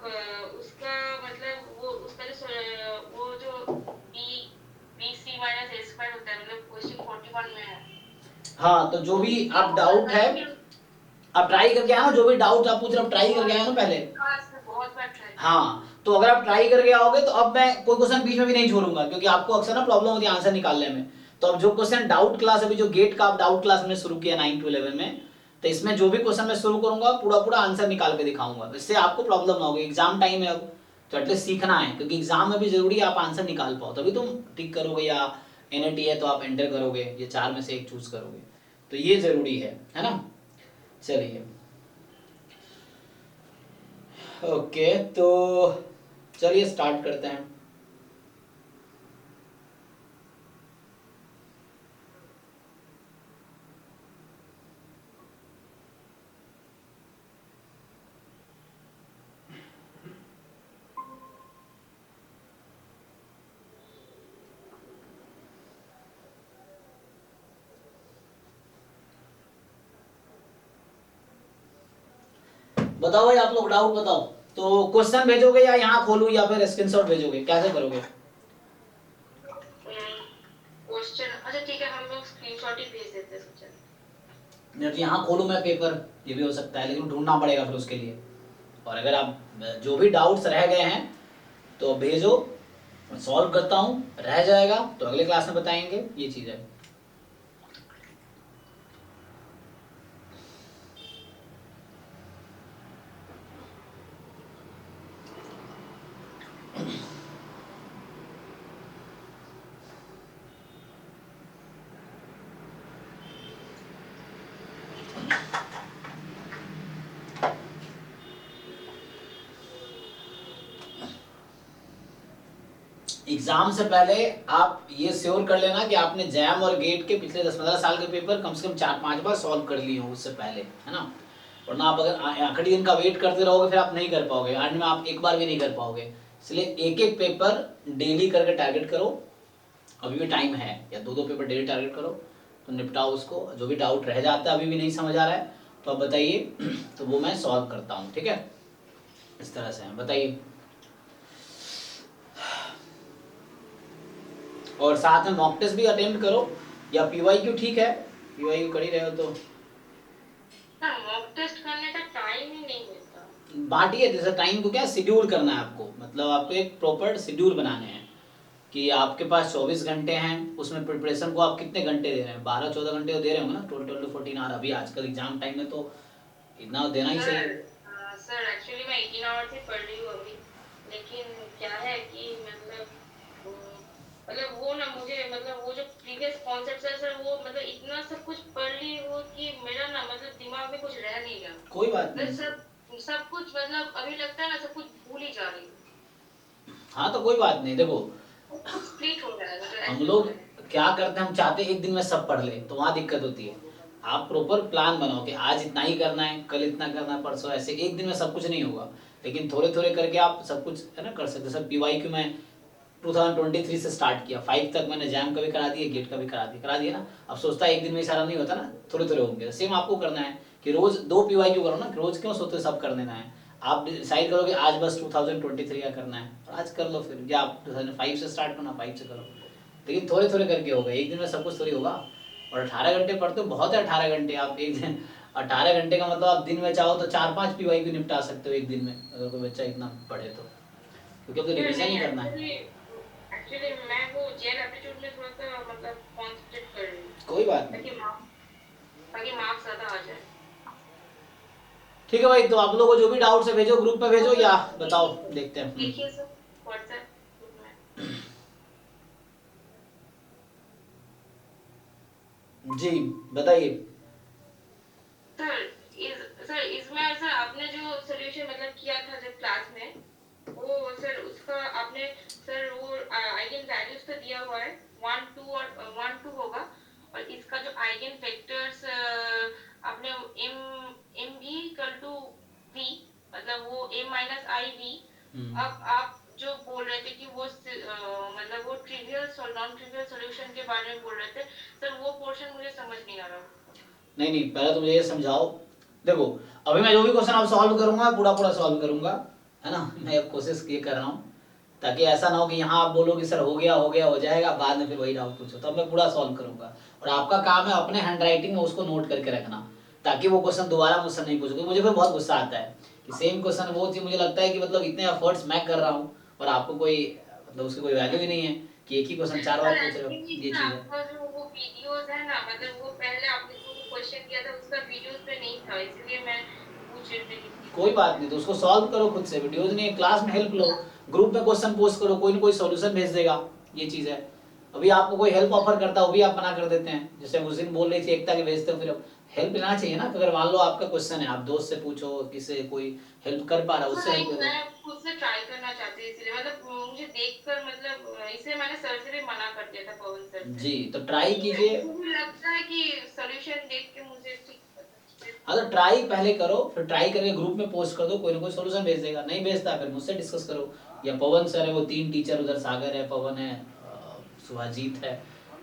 आप उसका मतलब उसका वो जो बी सी माइनस ए स्क्वायर होता है, मतलब क्वेश्चन 41 में है। हाँ, तो जो भी उसमें आप वो डाउट है, कंटिन्यू। आप ट्राई करके आए हो, जो भी डाउट आप पूछ रहे हो ट्राई करके आए हो ना पहले। हाँ सर, बहुत बार ट्राई किया। हाँ, तो अगर आप ट्राई करके आओगे तो अब मैं कोई क्वेश्चन बीच में भी नहीं छोड़ूंगा, क्योंकि आपको अक्सर ना प्रॉब्लम होती है आंसर निकालने में। तो अब जो क्वेश्चन डाउट क्लास, अभी जो गेट का आप डाउट क्लास हमने शुरू किया 9 to 11 में, तो इसमें जो भी क्वेश्चन मैं शुरू करूंगा पूरा पूरा आंसर निकाल के दिखाऊंगा, इससे आपको प्रॉब्लम ना होगी। एग्जाम टाइम है अब, तो एटलीस्ट सीखना है, क्योंकि एग्जाम में भी जरूरी है आप आंसर निकाल पाओ, तभी तुम टिक करोगे, या एनएटी है तो आप एंटर करोगे, ये चार में से एक चूज करोगे, तो ये जरूरी है ना। चलिए ओके, तो चलिए स्टार्ट करते हैं। बताओ भाई, आप लोग डाउट बताओ। तो क्वेश्चन भेजोगे या यहाँ खोलूं, या फिर स्क्रीनशॉट भेजोगे, कैसे करोगे? क्वेश्चन, अच्छा ठीक है, हम लोग स्क्रीनशॉट ही भेज देते हैं सोचा। नहीं तो यहाँ खोलूं मैं पेपर, ये भी हो सकता है, लेकिन ढूंढना पड़ेगा फिर उसके लिए। और अगर आप जो भी डाउट्स रह गए हैं तो भेजो, मैं सॉल्व करता हूँ, रह जाएगा तो अगले क्लास में बताएंगे, ये चीज है। एग्जाम से पहले आप ये श्योर कर लेना कि आपने जैम और गेट के पिछले 10-15 साल के पेपर कम से कम 4-5 बार सॉल्व कर लिए हो उससे पहले, है ना। वरना आप अगर आखिरी दिन का वेट करते रहोगे फिर आप नहीं कर पाओगे, एंड में आप एक बार भी नहीं कर पाओगे। इसलिए एक एक पेपर डेली करके टारगेट करो, अभी भी टाइम है, या 2-2 पेपर डेली टारगेट करो, तो निपटाओ उसको। जो भी डाउट रह जाता है, अभी भी नहीं समझ आ रहा है तो आप बताइए, तो वो मैं सॉल्व करता हूँ, ठीक है। इस तरह से बताइए। और साथ में मॉक टेस्ट भी अटेम्प्ट करो, या पीवाईक्यू, ठीक है पीवाईक्यू कर ही रहे हो तो ना, मॉक टेस्ट करने का टाइम ही नहीं मिलता। बांटिए। जैसे टाइम को क्या शेड्यूल करना है आपको, मतलब आपको एक प्रॉपर शेड्यूल बनाने हैं कि आपके पास 24 घंटे हैं, उसमें प्रिपरेशन को आप कितने घंटे दे रहे हैं, 12-14 घंटे तो दे रहे होंगे ना, 12-14 आवर। अभी आजकल एग्जाम टाइम में तो इतना देना ही सर, चाहिए। सर एक्चुअली मैं 18 आवर्स ही पढ़ रही हूँ अभी, लेकिन क्या है कि मतलब वो ना मुझे, मतलब वो जो प्रीवियस कॉन्सेप्ट्स है सर, वो मतलब इतना सब कुछ पढ़ ली वो कि मेरा ना मतलब दिमाग में कुछ रह नहीं गया। कोई बात मैं नहीं। सब सब कुछ मतलब अभी लगता है ना, सब कुछ भूल ही जा रही हूँ। हाँ, तो कोई बात नहीं, देखो सब कुछ स्प्लिट हो रहा है, मतलब हम ऐसे हो लोग रहा है। क्या करते हैं, हम चाहते हैं एक दिन में सब पढ़ ले, तो वहाँ दिक्कत होती है। आप प्रॉपर प्लान बनाओ कि आज इतना ही करना है, कल इतना करना है, परसों ऐसे। एक दिन में सब कुछ नहीं होगा, लेकिन थोड़े थोड़े करके आप सब कुछ है ना कर सकते। सब पीवाईक्यू में 2023 से स्टार्ट किया, 5 तक मैंने जैम का भी करा दिया, गेट का भी करा दिया ना। अब सोचता है एक दिन में सारा नहीं होता ना, थोड़े थोड़े होंगे। सेम आपको करना है कि रोज 2 पीवाईक्यू करो ना, रोज क्यों सोचते सब कर देना है। आप डिसाइड करो कि आज बस 2023 का करना है, और आज कर लो। फिर या आप 2005 से स्टार्ट करना, 5 से करो, लेकिन थोड़े थोड़े करके होगा, एक दिन में सब कुछ थोड़ी होगा। और 18 घंटे पढ़ते हो, बहुत है 18 घंटे। आप एक दिन 18 घंटे का मतलब आप दिन में चाहो तो 4-5 पीवाईक्यू निपटा सकते हो एक दिन में, अगर कोई बच्चा इतना पढ़े तो, क्योंकि अब तो सर रिविजन नहीं, ही करना है। एक्चुअली एक्चुअली मैं वो जेल एप्टीट्यूड में थोड़ा सा मतलब कॉन्सेंट्रेट कर रही हूँ, कोई बात नहीं। ताकि मार्क्स ज्यादा आ जाए। ठीक है भाई, तो आप लोगों को जो भी डाउट है भेजो, ग्रुप पे भेजो, तो या बताओ, देखते हैं। देखिए सर, व्हाट्सएप ग्रुप में। जी बताइए। सर इसमें सर आपने जो सोल्यूशन मतलब किया था जब क्लास में, वो सर उसका आपने सर वो आइगन वैल्यूज तो दिया हुआ है, 1 2 और 1 2 होगा। और इसका जो आइगन वेक्टर्स आपने M V equal to V, मतलब वो एम माइनस आई वी। अब आप जो बोल रहे थे कि वो मतलब वो ट्रिवियल और नॉन ट्रिवियल सॉल्यूशन के बारे में बोल रहे थे सर, वो पोर्शन मुझे समझ नहीं आ रहा। नहीं नहीं, पहले तो मुझे ये समझाओ। देखो, अभी मैं जो भी क्वेश्चन आप सॉल्व करूंगा पूरा पूरा सॉल्व करूंगा, है ना। मैं अब कोशिश ये कर रहा हूँ ताकि ऐसा ना हो कि यहाँ आप बोलो कि सर हो गया हो जाएगा, बाद में फिर वही डाउट पूछो, तो अब मैं पूरा सॉल्व करूंगा। और आपका काम है अपने हैंड राइटिंग में उसको नोट करके रखना, ताकि वो क्वेश्चन दोबारा मुझसे नहीं पूछोगे। मुझे फिर बहुत गुस्सा आता है कि सेम क्वेश्चन वो चीज, मुझे लगता है कि मतलब इतने एफर्ट्स मैं कर रहा हूँ और आपको कोई मतलब उसकी कोई वैल्यू ही नहीं है कि एक ही क्वेश्चन 4 बार सर पूछ रहे हो, एक्चुअली ये ना चीज़ है। आपका जो वो वीडियोस है ना, मतलब वो पहले आपने जो क्वेश्चन किया था उसका वीडियोस पे नहीं था, इसलिए मैं पूछ रही थी। कोई बात नहीं, तो उसको सॉल्व करो खुद से, वीडियोज नहीं है, क्लास में हेल्प लो, ग्रुप में क्वेश्चन पोस्ट करो, कोई ना कोई सॉल्यूशन भेज देगा, ये चीज है। अभी आपको कोई हेल्प ऑफर करता है वो भी आप मना कर देते हैं, जैसे उस दिन बोल रही थी एकता के भेजते हो, फिर हेल्प लेना चाहिए ना। अगर मान लो आपका क्वेश्चन है, आप दोस्त से पूछो, किसी कोई हेल्प कर पा रहा है उससे नहीं, हेल्प ले लो। मैं खुद से ट्राई करना चाहती थी, इसलिए मतलब मुझे देखकर मतलब इसलिए मैंने सर से भी मना कर दिया था, पवन सर से। जी, तो ट्राई कीजिए। मुझे भी लगता है कि सॉल्यूशन देख के मुझे ठीक हाँ तो ट्राई पहले करो, फिर ट्राई करके ग्रुप में पोस्ट कर दो, कोई ना कोई सोल्यूशन भेज देगा। नहीं भेजता फिर मुझसे डिस्कस करो, या पवन सर है, वो 3 टीचर उधर, सागर है, पवन है, सुभाजीत है,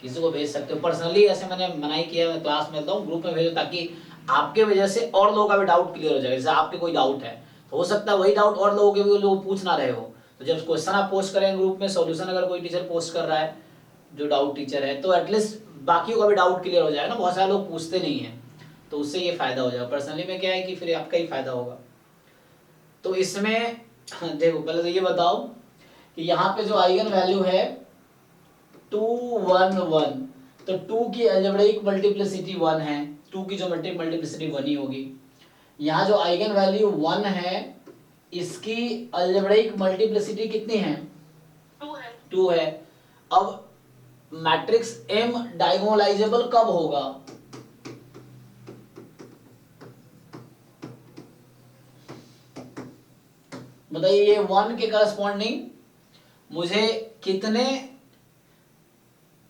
किसी को भेज सकते हो पर्सनली। ऐसे मैंने मनाही किया, मैं क्लास में हूँ, ग्रुप में भेजो, ताकि आपके वजह से और लोगों का भी डाउट क्लियर हो जाए। जैसे आपके कोई डाउट है तो हो सकता है वही डाउट और लोगों के भी लोग पूछ ना रहे हो, तो जब क्वेश्चन आप पोस्ट करें ग्रुप में, सोल्यूशन अगर कोई टीचर पोस्ट कर रहा है जो डाउट टीचर है, तो एटलीस्ट बाकियों का भी डाउट क्लियर हो जाएगा ना। बहुत सारे लोग पूछते नहीं है, तो उससे ये फायदा हो जाएगा। पर्सनली में क्या है कि फिर आपका ही फायदा होगा। तो इसमें देखो, पहले तो ये बताओ कि यहाँ पे जो आइगन वैल्यू है 2 1 1, तो 2 की अलजेब्रिक मल्टीप्लिसिटी 1 है, 2 की जो मल्टीप्लिसिटी 1 ही होगी। यहाँ जो आइगन वैल्यू 1 है, इसकी अलजेब्रिक मल्टीप्लिसिटी कितनी है? 2 है। अब मैट्रिक्स M डायगोनलाइजेबल कब होगा? बताइए, ये 1 के करस्पॉन्डिंग मुझे कितने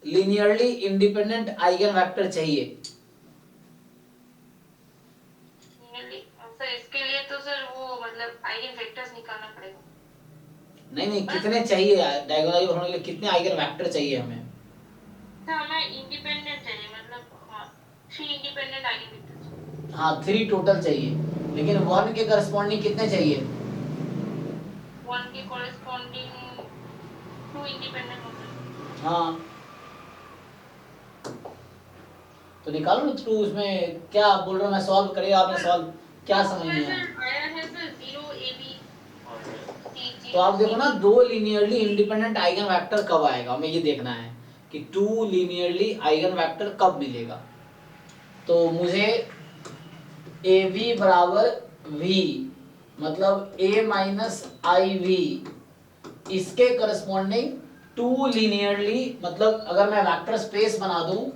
लीनियरली इंडिपेंडेंट आइगन वेक्टर चाहिए? सर इसके लिए तो सर वो मतलब आइगन वेक्टर्स निकालना पड़ेगा। नहीं, कितने चाहिए डायगोनलाइजेबल होने के लिए? कितने आइगन वेक्टर चाहिए हमें? सर हमें इंडिपेंडेंट चाहिए, मतलब हाँ 3 इंडिपेंडेंट आइगन वेक्टर्स। हाँ 3 टोटल चाहिए, लेकिन 1 के करस्पॉन्डिंग कितने चाहिए? 1 के कॉरेस्पॉन्डिंग 2 इंडिपेंडेंट होते हैं। हाँ तो निकालो ना 2। उसमें क्या बोल रहा हूँ मैं, सॉल्व करिए आपने, सॉल्व क्या समझ नहीं आया? सर आया है सर 0 AB और C तो आप देखो ना, 2 लीनियरली इंडिपेंडेंट आइगन वेक्टर कब आएगा, हमें ये देखना है कि 2 लीनियरली आइगन वेक्टर कब मिलेगा। तो मुझे ए वी बराबर वी, मतलब ए माइनस आई वी, इसके करस्पॉन्डिंग 2 लीनियरली, मतलब अगर मैं वेक्टर स्पेस बना दूं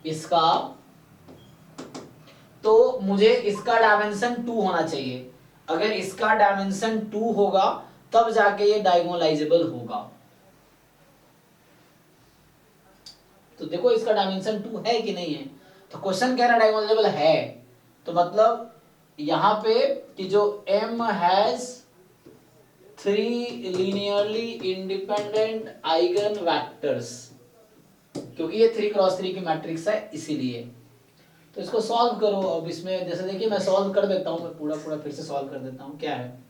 इसका, तो मुझे इसका डायमेंशन 2 होना चाहिए। अगर इसका डायमेंशन 2 होगा तब जाके ये डायगोनलाइजेबल होगा। तो देखो इसका डायमेंशन 2 है कि नहीं है, तो क्वेश्चन कह रहा है डायगोनलाइजेबल है, तो मतलब यहाँ पे कि जो M has 3 linearly independent eigen vectors, क्योंकि ये 3x3 की मैट्रिक्स है इसीलिए। तो इसको सॉल्व करो। अब इसमें जैसे देखिए, मैं सॉल्व कर देता हूँ, मैं पूरा पूरा फिर से सॉल्व कर देता हूँ। क्या है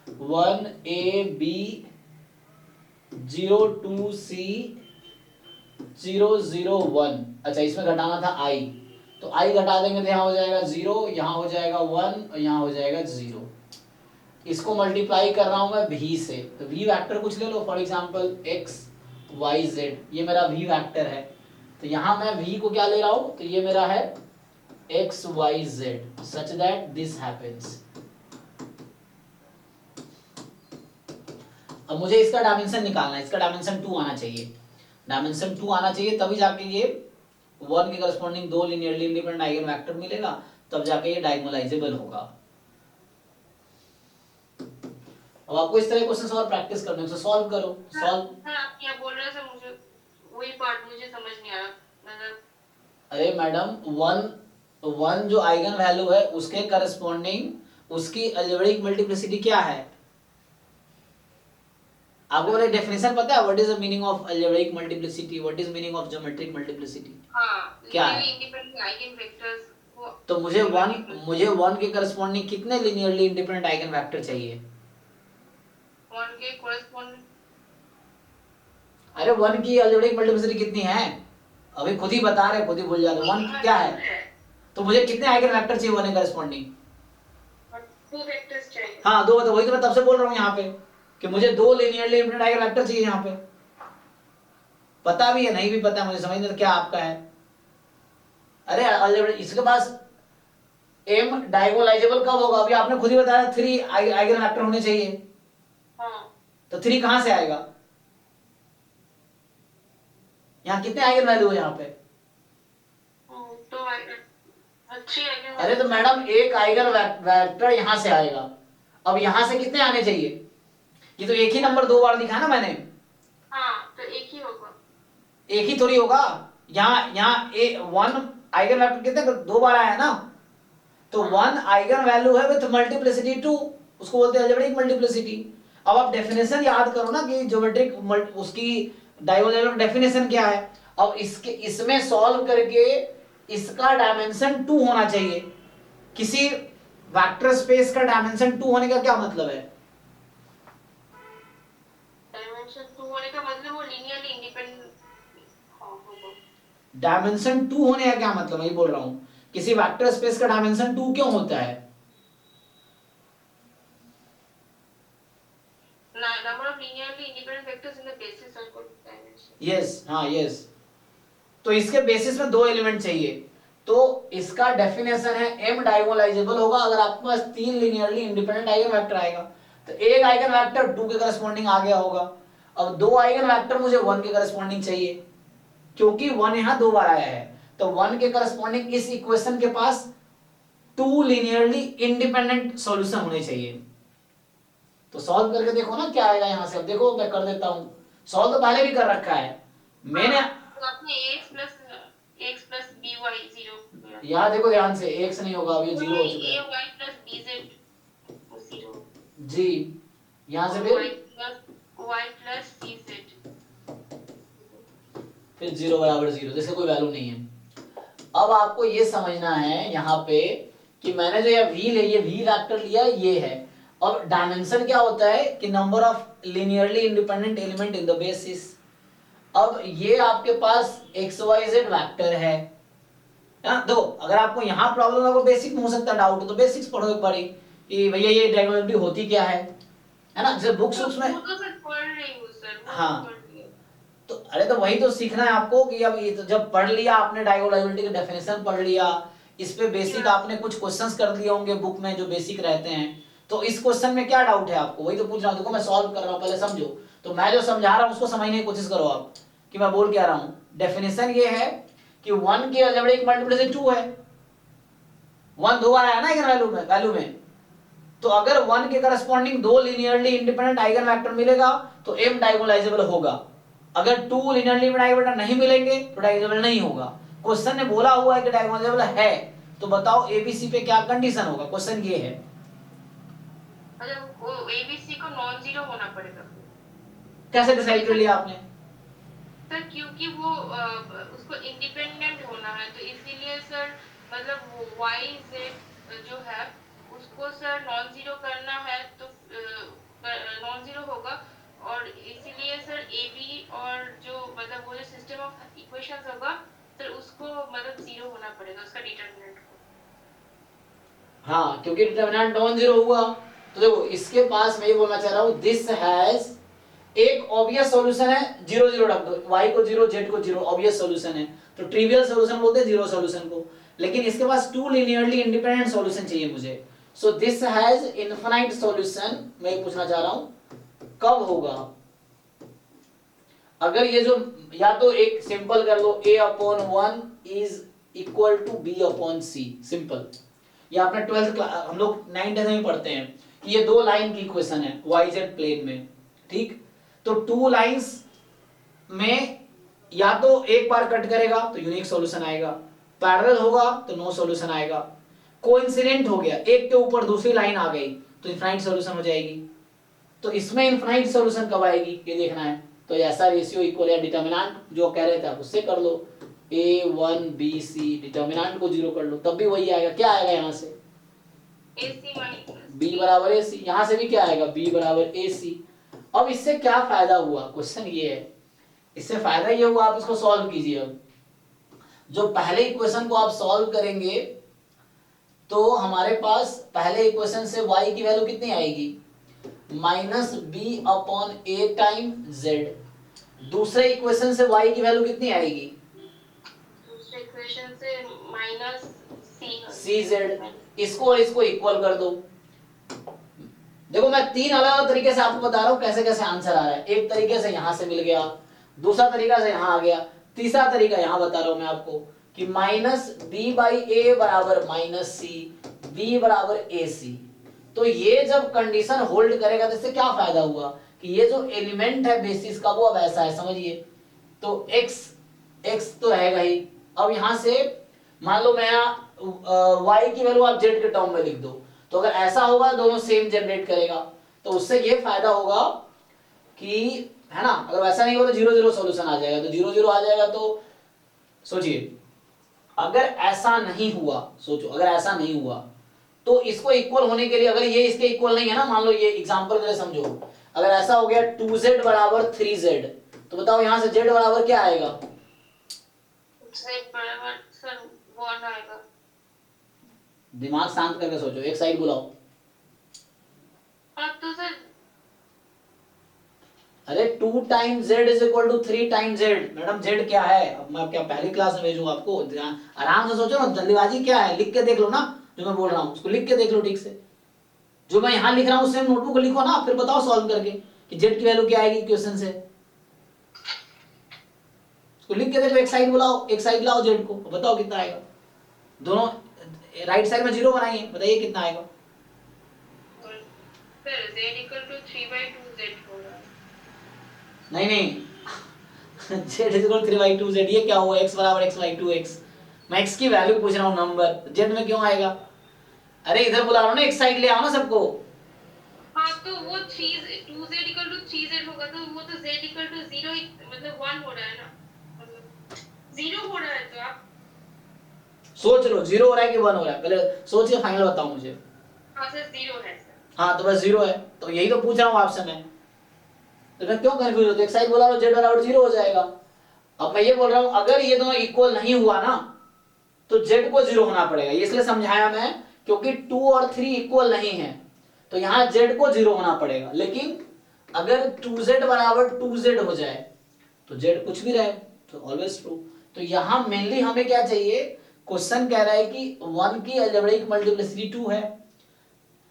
1AB 02C 001, अच्छा इसमें घटाना था I, तो I घटा देंगे तो यहाँ हो जाएगा 0, यहाँ हो जाएगा 1 और यहाँ हो जाएगा 0। इसको मल्टीप्लाई कर रहा हूँ मैं V से, तो V वेक्टर कुछ ले लो, for example x y z, ये मेरा V वेक्टर है। तो यहाँ मैं V को क्या ले रहा हूँ, तो ये मेरा है x y z such that this happens। अब मुझे इसका डायमेंशन निकालना है, इसका डायमेंशन 2 आना चाहिए, डायमेंशन 2 आना चाहिए, तभी जाके ये 1 के corresponding 2 linearly independent eigen vector मिलेगा, तब जाके ये डायगोनलाइजेबल होगा। अब आपको इस तरह क्वेश्चन और प्रैक्टिस करने हैं, सॉल्व करो। सॉल्व, सर आप क्या बोल रहे हैं सर, मुझे वही पार्ट मुझे समझ नहीं आया, मतलब अरे मैडम, 1 जो आइगन वैल्यू है उसके करस्पॉन्डिंग उसकी अलजेब्रिक मल्टीप्लिसिटी क्या है? आपको मेरा डेफिनेशन पता है? What is the meaning of algebraic multiplicity, what is meaning of geometric multiplicity? हाँ क्या है? इंडिपेंडेंट आइगन वेक्टर्स को। तो मुझे 1 के करस्पॉन्डिंग कितने लीनियरली इंडिपेंडेंट आइगन वेक्टर चाहिए? 1 के कोरेस्पोंडिंग अरे 1 की अलजेब्रिक मल्टीप्लिसिटी कितनी है? अभी खुद ही बता रहे, खुद ही भूल जाते। 1 क्या है? तो मुझे कितने आइगन वेक्टर चाहिए 1 के करस्पॉन्डिंग? 2 वेक्टर्स चाहिए। हाँ 2, तो वही तो मैं तब से बोल रहा हूँ यहाँ पे कि मुझे 2 लिनियरली इंडिपेंडेंट आइगन वेक्टर चाहिए यहाँ पे। पता भी है नहीं भी पता है मुझे, समझ नहीं क्या आपका है। अरे अलजेब्रिक इसके पास एम डायगोनलाइजेबल कब होगा? अभी आपने खुद ही बताया 3 आइगन वेक्टर होने चाहिए। हाँ तो 3 कहां से आएगा? यहाँ कितने आइगन वैल्यू है यहाँ पे? तो अच्छी आइगन। अरे तो मैडम एक आइगन वेक्टर यहां से आएगा, अब यहां से कितने आने चाहिए? ये तो एक ही नंबर 2 बार लिखा ना मैंने। हाँ तो एक ही होगा। एक ही थोड़ी होगा, यहाँ 1 आइगन वेक्टर कितने 2 बार आया है ना, तो 1 आइगन वैल्यू है विथ मल्टीप्लिसिटी 2, उसको बोलते हैं अलजेब्रिक मल्टीप्लिसिटी। अब आप डेफिनेशन याद करो ना कि ज्योमेट्रिक उसकी डायगोनल डेफिनेशन क्या है। अब इसमें सॉल्व करके इसका डायमेंशन 2 होना चाहिए। किसी वेक्टर स्पेस का डायमेंशन 2 होने का क्या मतलब है? डायमेंशन 2 होने का मतलब वो लीनियरली इंडिपेंडेंट होगा। डायमेंशन 2 होने का क्या मतलब, मैं बोल रहा हूं किसी वेक्टर स्पेस का डायमेंशन 2 क्यों होता है? Number of linearly independent vectors in the basis of dimension. Yes, हाँ यस। तो इसके बेसिस में 2 एलिमेंट चाहिए, तो इसका डेफिनेशन है m डायगोनलाइजेबल होगा अगर आपके पास 3 लिनियरली इंडिपेंडेंट आइगन वेक्टर आएगा। तो एक आइगन वेक्टर 2 के करस्पॉन्डिंग आ गया होगा। अब 2 आइगन वेक्टर मुझे 1 के करस्पॉन्डिंग चाहिए, क्योंकि 1 यहां 2 बार आया है, तो 1 के करस्पॉन्डिंग इस इक्वेशन के पास 2 लिनियरली इंडिपेंडेंट सॉल्यूशन होने चाहिए। तो सॉल्व करके देखो ना क्या आएगा यहां से। अब देखो मैं कर देता हूं, सॉल्व तो पहले भी कर रखा है मैंने। तो आपने x plus by 0 यहाँ देखो ध्यान से, x नहीं होगा, अभी 0 हो चुका है ay plus bz 0 जी। यहाँ से y plus cz फिर 0 बराबर 0, जैसे कोई वैल्यू नहीं है। अब आपको ये समझना है यहाँ पे कि मैंने जो ये v ले, ये v वेक्टर लिया ये है। अब डायमेंशन क्या होता है कि number of linearly independent element in the basis. अब ये आपके पास xyz वेक्टर है ना। देखो अगर आपको यहाँ प्रॉब्लम है, आपको बेसिक में हो सकता है डाउट, तो बेसिक्स पढ़ो एक बार ही कि भैया ये डायगोनलिटी होती क्या है ना। जैसे बुक्स में वो तो सर पढ़ रही हूँ सर, वो हाँ, तो पढ़ लिया। तो अरे तो वही तो सीखना है आपको कि अब ये तो जब पढ़ लिया आपने, डायगोनलिटी की डेफिनेशन पढ़ लिया, इस पे बेसिक आपने कुछ क्वेश्चंस कर दिए होंगे बुक में जो बेसिक रहते हैं, तो इस क्वेश्चन में क्या डाउट है आपको, वही तो पूछ रहा हूँ। देखो मैं सॉल्व कर रहा हूँ, पहले समझो। तो मैं जो समझा रहा हूँ उसको समझने की कोशिश करो आप कि मैं बोल क्या रहा हूँ। डेफिनेशन ये है कि 1 की अलजेब्रिक मल्टीप्लिसिटी 2 है। 1 2 बार आया ना वैल्यू में, तो अगर 1 के corresponding 2 linearly independent eigen vector मिलेगा तो m डायगोनलाइजेबल होगा। अगर 2 लिनियरली इंडिपेंडेंट आइगन वेक्टर नहीं मिलेंगे तो डायगोनलाइजेबल नहीं होगा। क्वेश्चन ने बोला हुआ है कि डायगोनलाइजेबल है, तो बताओ एबीसी पे क्या कंडीशन होगा, क्वेश्चन ये है। मतलब वो एबीसी को नॉन जीरो होना पड़ेगा। कैसे डिसाइड कर लिया आपने? सर क्योंकि वो उसको इंडिपेंडेंट होना है, तो इसीलिए सर मतलब वो वाई जेड जो है उसको सर नॉन जीरो करना है, तो नॉन जीरो होगा। और इसीलिए सर ए बी और जो मतलब वो जो सिस्टम ऑफ इक्वेशंस होगा सर उसको मतलब जीरो होना पड़ेगा उसका डिटरमिनेंट को। हाँ, क्योंकि डिटरमिनेंट नॉन जीरो हुआ, तो देखो इसके पास मैं ये बोलना चाह रहा हूँ, दिस हैज एक ऑब्वियस सॉल्यूशन है, 0 0 रख दो, y को 0 z को 0, ऑब्वियस सॉल्यूशन है, तो ट्रिवियल सॉल्यूशन बोलते हैं जीरो सॉल्यूशन को। लेकिन इसके पास 2 लिनियरली इंडिपेंडेंट सॉल्यूशन चाहिए मुझे। So this has infinite solution. मैं ये पूछना चाह रहा हूं कब होगा? अगर ये जो, या तो एक सिंपल कर लो, a/1 is equal to b/c, simple. ये आपने 12th हम लोग 9th में पढ़ते हैं कि ये 2 लाइन की इक्वेशन है yz प्लेन में, ठीक। तो 2 लाइंस में या तो एक बार कट करेगा तो यूनिक सॉल्यूशन आएगा, पैरेलल होगा तो नो सॉल्यूशन आएगा, कोइंसिडेंट हो गया, एक के ऊपर दूसरी लाइन आ गई तो इनफाइनाइट सॉल्यूशन हो जाएगी। तो इसमें इनफाइनाइट सॉल्यूशन कब आएगी ये देखना है। तो ऐसा रेशियो इक्वल या डिटरमिनेंट जो कह रहे थे आप उससे कर लो, a1bc, डिटरमिनेंट को 0 कर लो, तब भी वही आएगा। क्या आएगा यहाँ से? AC माइनस b बराबर ac। यहाँ से भी क्या आएगा? b बराबर ac। अब इससे क्या फायदा हुआ, क्वेश्चन ये है, इससे फायदा ये हुआ, आप इसको सॉल्व कीजिए। अब जो पहले इक्वेशन को आप सॉल्व करेंगे तो हमारे पास पहले इक्वेशन से y की वैल्यू कितनी आएगी, minus B upon A time Z. दूसरे इक्वेशन से y की वैल्यू कितनी आएगी, दूसरे इक्वेशन से माइनस सी जेड। इसको और इसको इक्वल कर दो। देखो मैं तीन अलग अलग तरीके से आपको बता रहा हूं कैसे कैसे आंसर आ रहा है। एक तरीके से यहां से मिल गया, दूसरा तरीका से यहां आ गया, तीसरा तरीका यहां बता रहा हूं मैं आपको कि माइनस बी बाई ए बराबर माइनस सी, बी बराबर ए सी। तो ये जब कंडीशन होल्ड करेगा तो इससे क्या फायदा हुआ कि ये जो एलिमेंट है बेसिस का वो अब ऐसा है, समझिए। तो x तो रहेगा ही। अब यहां से मान लो मैं y की वैल्यू आप z के टर्म में लिख दो, तो अगर ऐसा होगा दोनों सेम जनरेट करेगा, तो उससे ये फायदा होगा कि, है ना, अगर वैसा नहीं होगा तो 0 0 सॉल्यूशन आ जाएगा। तो 0 0 आ जाएगा तो सोचिए अगर ऐसा नहीं हुआ, सोचो अगर ऐसा नहीं हुआ तो इसको इक्वल होने के लिए, अगर ये इसके इक्वल नहीं है ना, मान लो ये एग्जांपल के लिए समझो, अगर ऐसा हो गया 2z बराबर 3z, तो बताओ यहां से z बराबर क्या आएगा, z बराबर सर 1 आएगा। दिमाग शांत करके सोचो, एक साइड बुलाओ। अब तो सर अरे 2 times z is equal to 3 times z। Madam z क्या है, अब मैं क्या पहली क्लास में भेजूं आपको, आराम से सोचो ना, जल्दीबाजी क्या है, लिख के देख लो ना, जो मैं बोल रहा हूं उसको लिख के देख लो ठीक से। जो मैं यहां लिख रहा हूं सेम नोटबुक लिखो ना, फिर बताओ सॉल्व करके कि z की वैल्यू क्या आएगी क्वेश्चन से। उसको लिख के देखो, एक साइड बुलाओ, एक साइड लाओ z को, बताओ कितना आएगा। दोनों राइट साइड में 0 बनाइए, बताइए कितना आएगा। Sir z equal to 3/2z होगा। नहीं z इज इक्वल 3/2z, ये क्या हुआ, x बराबर x/2x। मैं x की वैल्यू पूछ रहा हूं नंबर, z में क्यों आएगा। अरे इधर बुला रहा हूं ना, एक साइड ले आओ ना सबको। हाँ तो वो 2z इक्वल टू 3z होगा, तो वो तो z इक्वल टू 0 मतलब 1 हो रहा है ना, मतलब 0 हो रहा है। तो आप सोच लो 0 हो रहा है कि 1 हो रहा है, पहले सोच के फाइनल बताओ मुझे। हाँ सर 0 है सर। हाँ तो बस 0 है, तो यही तो पूछ रहा हूं आपसे मैं, तो मैं क्यों कंफ्यूज होता, एक साइड बोला तो z बराबर 0 हो जाएगा। अब मैं ये बोल रहा हूं अगर ये दोनों इक्वल नहीं हुआ ना तो z को 0 होना पड़ेगा, ये इसलिए समझाया मैं क्योंकि 2 और 3 इक्वल नहीं है, तो यहां z को 0 होना पड़ेगा। लेकिन अगर 2z बराबर 2z हो जाए तो z कुछ भी रहे तो ऑलवेज ट्रू। तो यहां मेनली हमें क्या चाहिए, क्वेश्चन कह रहा है कि 1 की अलजेब्रिक मल्टीप्लिसिटी 2 है,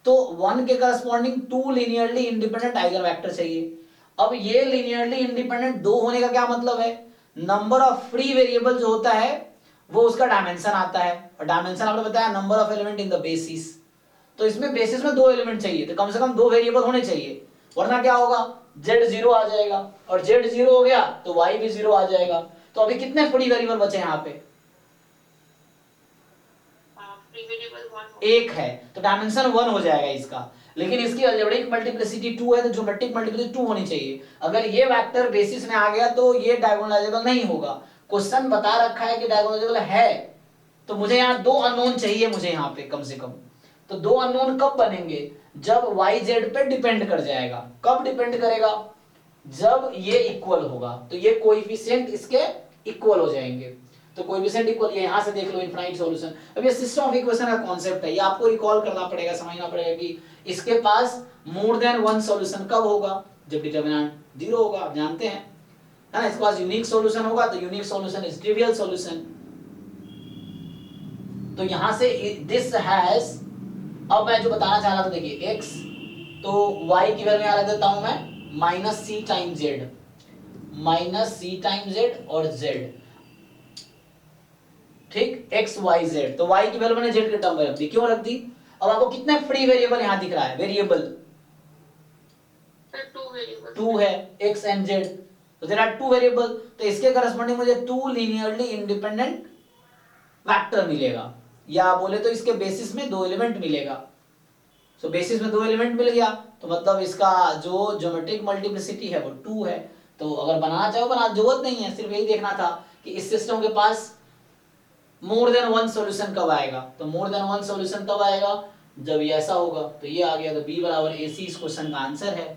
तो 1 के corresponding 2 linearly independent eigen vector चाहिए। अब ये लीनियरली इंडिपेंडेंट 2 होने का क्या मतलब है, नंबर ऑफ फ्री वेरिएबल जो होता है वो उसका डायमेंशन आता है, और डायमेंशन आपने बताया number of element in the basis. तो इसमें बेसिस में 2 एलिमेंट चाहिए, तो कम से कम 2 वेरिएबल होने चाहिए, वरना क्या होगा, z 0 आ जाएगा, और z 0 हो गया तो y भी 0 आ जाएगा। तो अभी कितने फ्री वेरिएबल बचे यहाँ पे, फ्री वेरिएबल 1 एक है, तो डायमेंशन 1 हो जाएगा इसका। लेकिन इसकी अलजेब्रिक मल्टीप्लिसिटी 2 है, तो ज्योमेट्रिक मल्टीप्लिसिटी 2 होनी चाहिए। अगर ये वेक्टर बेसिस में आ गया तो ये डायगोनलाइजेबल नहीं होगा। क्वेश्चन बता रखा है कि डायगोनलाइजेबल है, तो मुझे यहाँ 2 अननोन चाहिए, मुझे यहाँ पे कम से कम। तो 2 अननोन कब बनेंगे, जब y z पे डिपेंड कर जाएगा। कब डिपेंड करेगा, जब ये इक्वल होगा, तो ये कोएफिशिएंट इसके इक्वल हो जाएंगे। तो कोएफिशिएंट इक्वल, ये यहां से देख लो इनफाइनाइट सॉल्यूशन। अब ये सिस्टम ऑफ इक्वेशन का कांसेप्ट है, ये आपको रिकॉल करना पड़ेगा, समझना पड़ेगा कि इसके पास मोर देन वन सॉल्यूशन कब होगा, जब डिटरमिनेंट 0 होगा, आप जानते हैं, है ना। इसके पास यूनिक सॉल्यूशन होगा, तो unique solution is trivial solution. तो यहां से दिस हैज, अब मैं जो बताना चाह रहा था देखिए x, तो y की वैल्यू यहां रख देता हूं मैं माइनस सी टाइम्स z, माइनस सी टाइम्स z और z, ठीक, x y z। तो y की वैल्यू मैंने z के टर्म में रख दी, क्यों रख दी, अब आपको कितने फ्री वेरिएबल यहां दिख रहा है, वेरिएबल 2 वेरिएबल 2 है, x and z, तो देयर आर 2 वेरिएबल, तो इसके करस्पॉन्डिंग मुझे 2 लीनियरली इंडिपेंडेंट वेक्टर मिलेगा, या बोले तो इसके बेसिस में 2 एलिमेंट मिलेगा। सो बेसिस में 2 एलिमेंट मिल गया, तो मतलब इसका जो ज्योमेट्रिक मल्टीप्लिसिटी है वो 2 है। तो अगर बनाना चाहो बना, जरूरत नहीं है, सिर्फ यही देखना था कि इस सिस्टम के पास मोर देन वन सॉल्यूशन कब आएगा। तो मोर देन वन सॉल्यूशन तब आएगा जब ये ऐसा होगा, तो ये आ गया, तो b बराबर ac इस क्वेश्चन का आंसर है।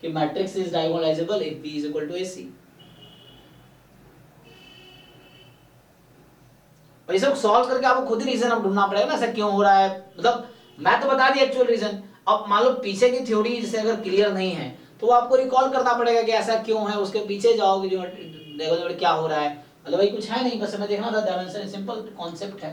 कि matrix is diagonalisable if B is equal to AC। और ये सब सॉल्व करके आपको खुद ही रीजन अब ढूंढना पड़ेगा ना, ऐसा क्यों हो रहा है। मतलब मैं तो बता दी एक्चुअल रीजन, अब मान लो पीछे की थ्योरी जैसे अगर क्लियर नहीं है तो आपको रिकॉल करना पड़ेगा कि ऐसा क्यों है, उसके पीछे जाओगे जो देखो क्या हो रहा है। मतलब भाई कुछ है नहीं, बस हमें देखना था डायमेंशन, सिंपल कॉन्सेप्ट है।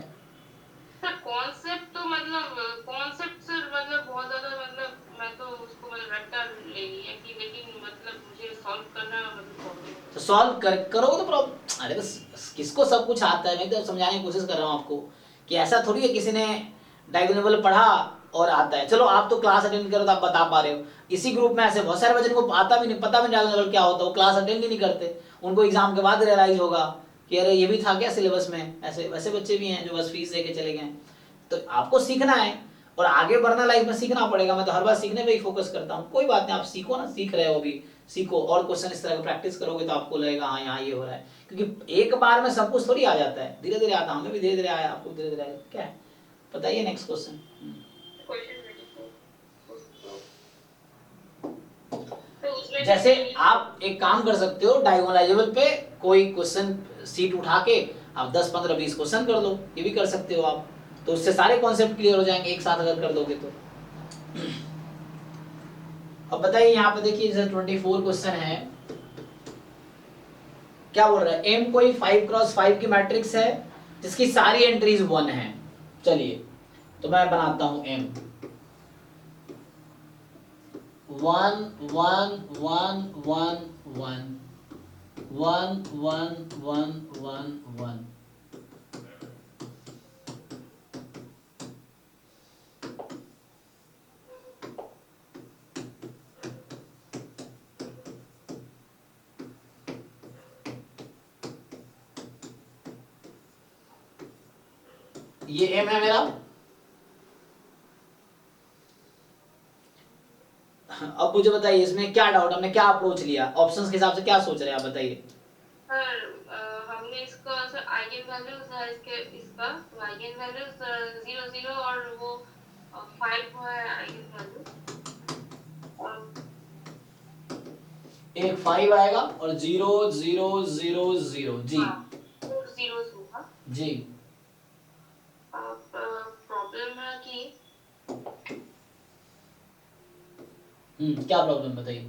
सर कॉन्सेप्ट तो मतलब कॉन्सेप्ट सर मतलब बहुत ज्यादा मतलब मैं तो उसको मतलब रट्टा ले लिया कि, लेकिन मतलब मुझे सॉल्व करना मतलब प्रॉब्लम है। तो सॉल्व करोगे तो प्रॉब्लम, अरे बस किसको सब कुछ आता है, मैं तो समझाने की कोशिश कर रहा हूँ आपको कि ऐसा थोड़ी है किसी ने डायगोनल पढ़ा और आता है। चलो आप तो क्लास अटेंड करो तो आप बता पा रहे हो, इसी ग्रुप में ऐसे बहुत सारे बच्चों को आता भी नहीं, पता भी नहीं डायगोनल क्या होता है, वो क्लास अटेंड ही नहीं करते, उनको एग्जाम के बाद रियलाइज होगा कि अरे ये भी था क्या सिलेबस में। ऐसे वैसे बच्चे भी हैं जो बस फीस दे के चले गए। तो आपको सीखना है और आगे बढ़ना, लाइफ में सीखना पड़ेगा। मैं तो हर बार सीखने पे ही फोकस करता हूँ। कोई बात नहीं, आप सीखो ना, सीख रहे हो अभी, सीखो और क्वेश्चन इस तरह का प्रैक्टिस करोगे तो आपको लगेगा हाँ यहाँ ये हो रहा है। क्योंकि एक बार में सब कुछ थोड़ी आ जाता है, धीरे धीरे आता है। हमें भी धीरे धीरे आया, आपको धीरे धीरे आया। क्या है बताइए नेक्स्ट क्वेश्चन। क्वेश्चन 24 तो उसमें जैसे आप एक काम कर सकते हो, डायगोनलाइजेबल पे कोई क्वेश्चन सीट उठा के आप 10 15 20 क्वेश्चन कर लो, ये भी कर सकते हो आप। तो उससे सारे कॉन्सेप्ट क्लियर हो जाएंगे एक साथ अगर कर दोगे तो। अब बताइए यहाँ पे देखिए जैसे 24 क्वेश्चन है, क्या बोल रहा है, एम कोई 5x5 की मैट्रिक्स है जिसकी सारी एंट्रीज 1 है। चलिए तो मैं बनाता हूं एम 1 1 1 1 1 1 1 1 1 1। ये एम है मेरा। अब मुझे बताइए इसमें क्या डाउट, हमने क्या अप्रोच लिया, ऑप्शंस के हिसाब से क्या सोच रहे हैं आप बताइए। सर हमने इसका सर आइगन वैल्यूज है इसका तो आइगन वैल्यूज 0 0 और वो 5 है आइगन वैल्यू और एक 5 आएगा और 0 0 0 0 जी। हाँ 4 zeros होगा जी अब प्रॉब्लम है कि क्या प्रॉब्लम बताइए।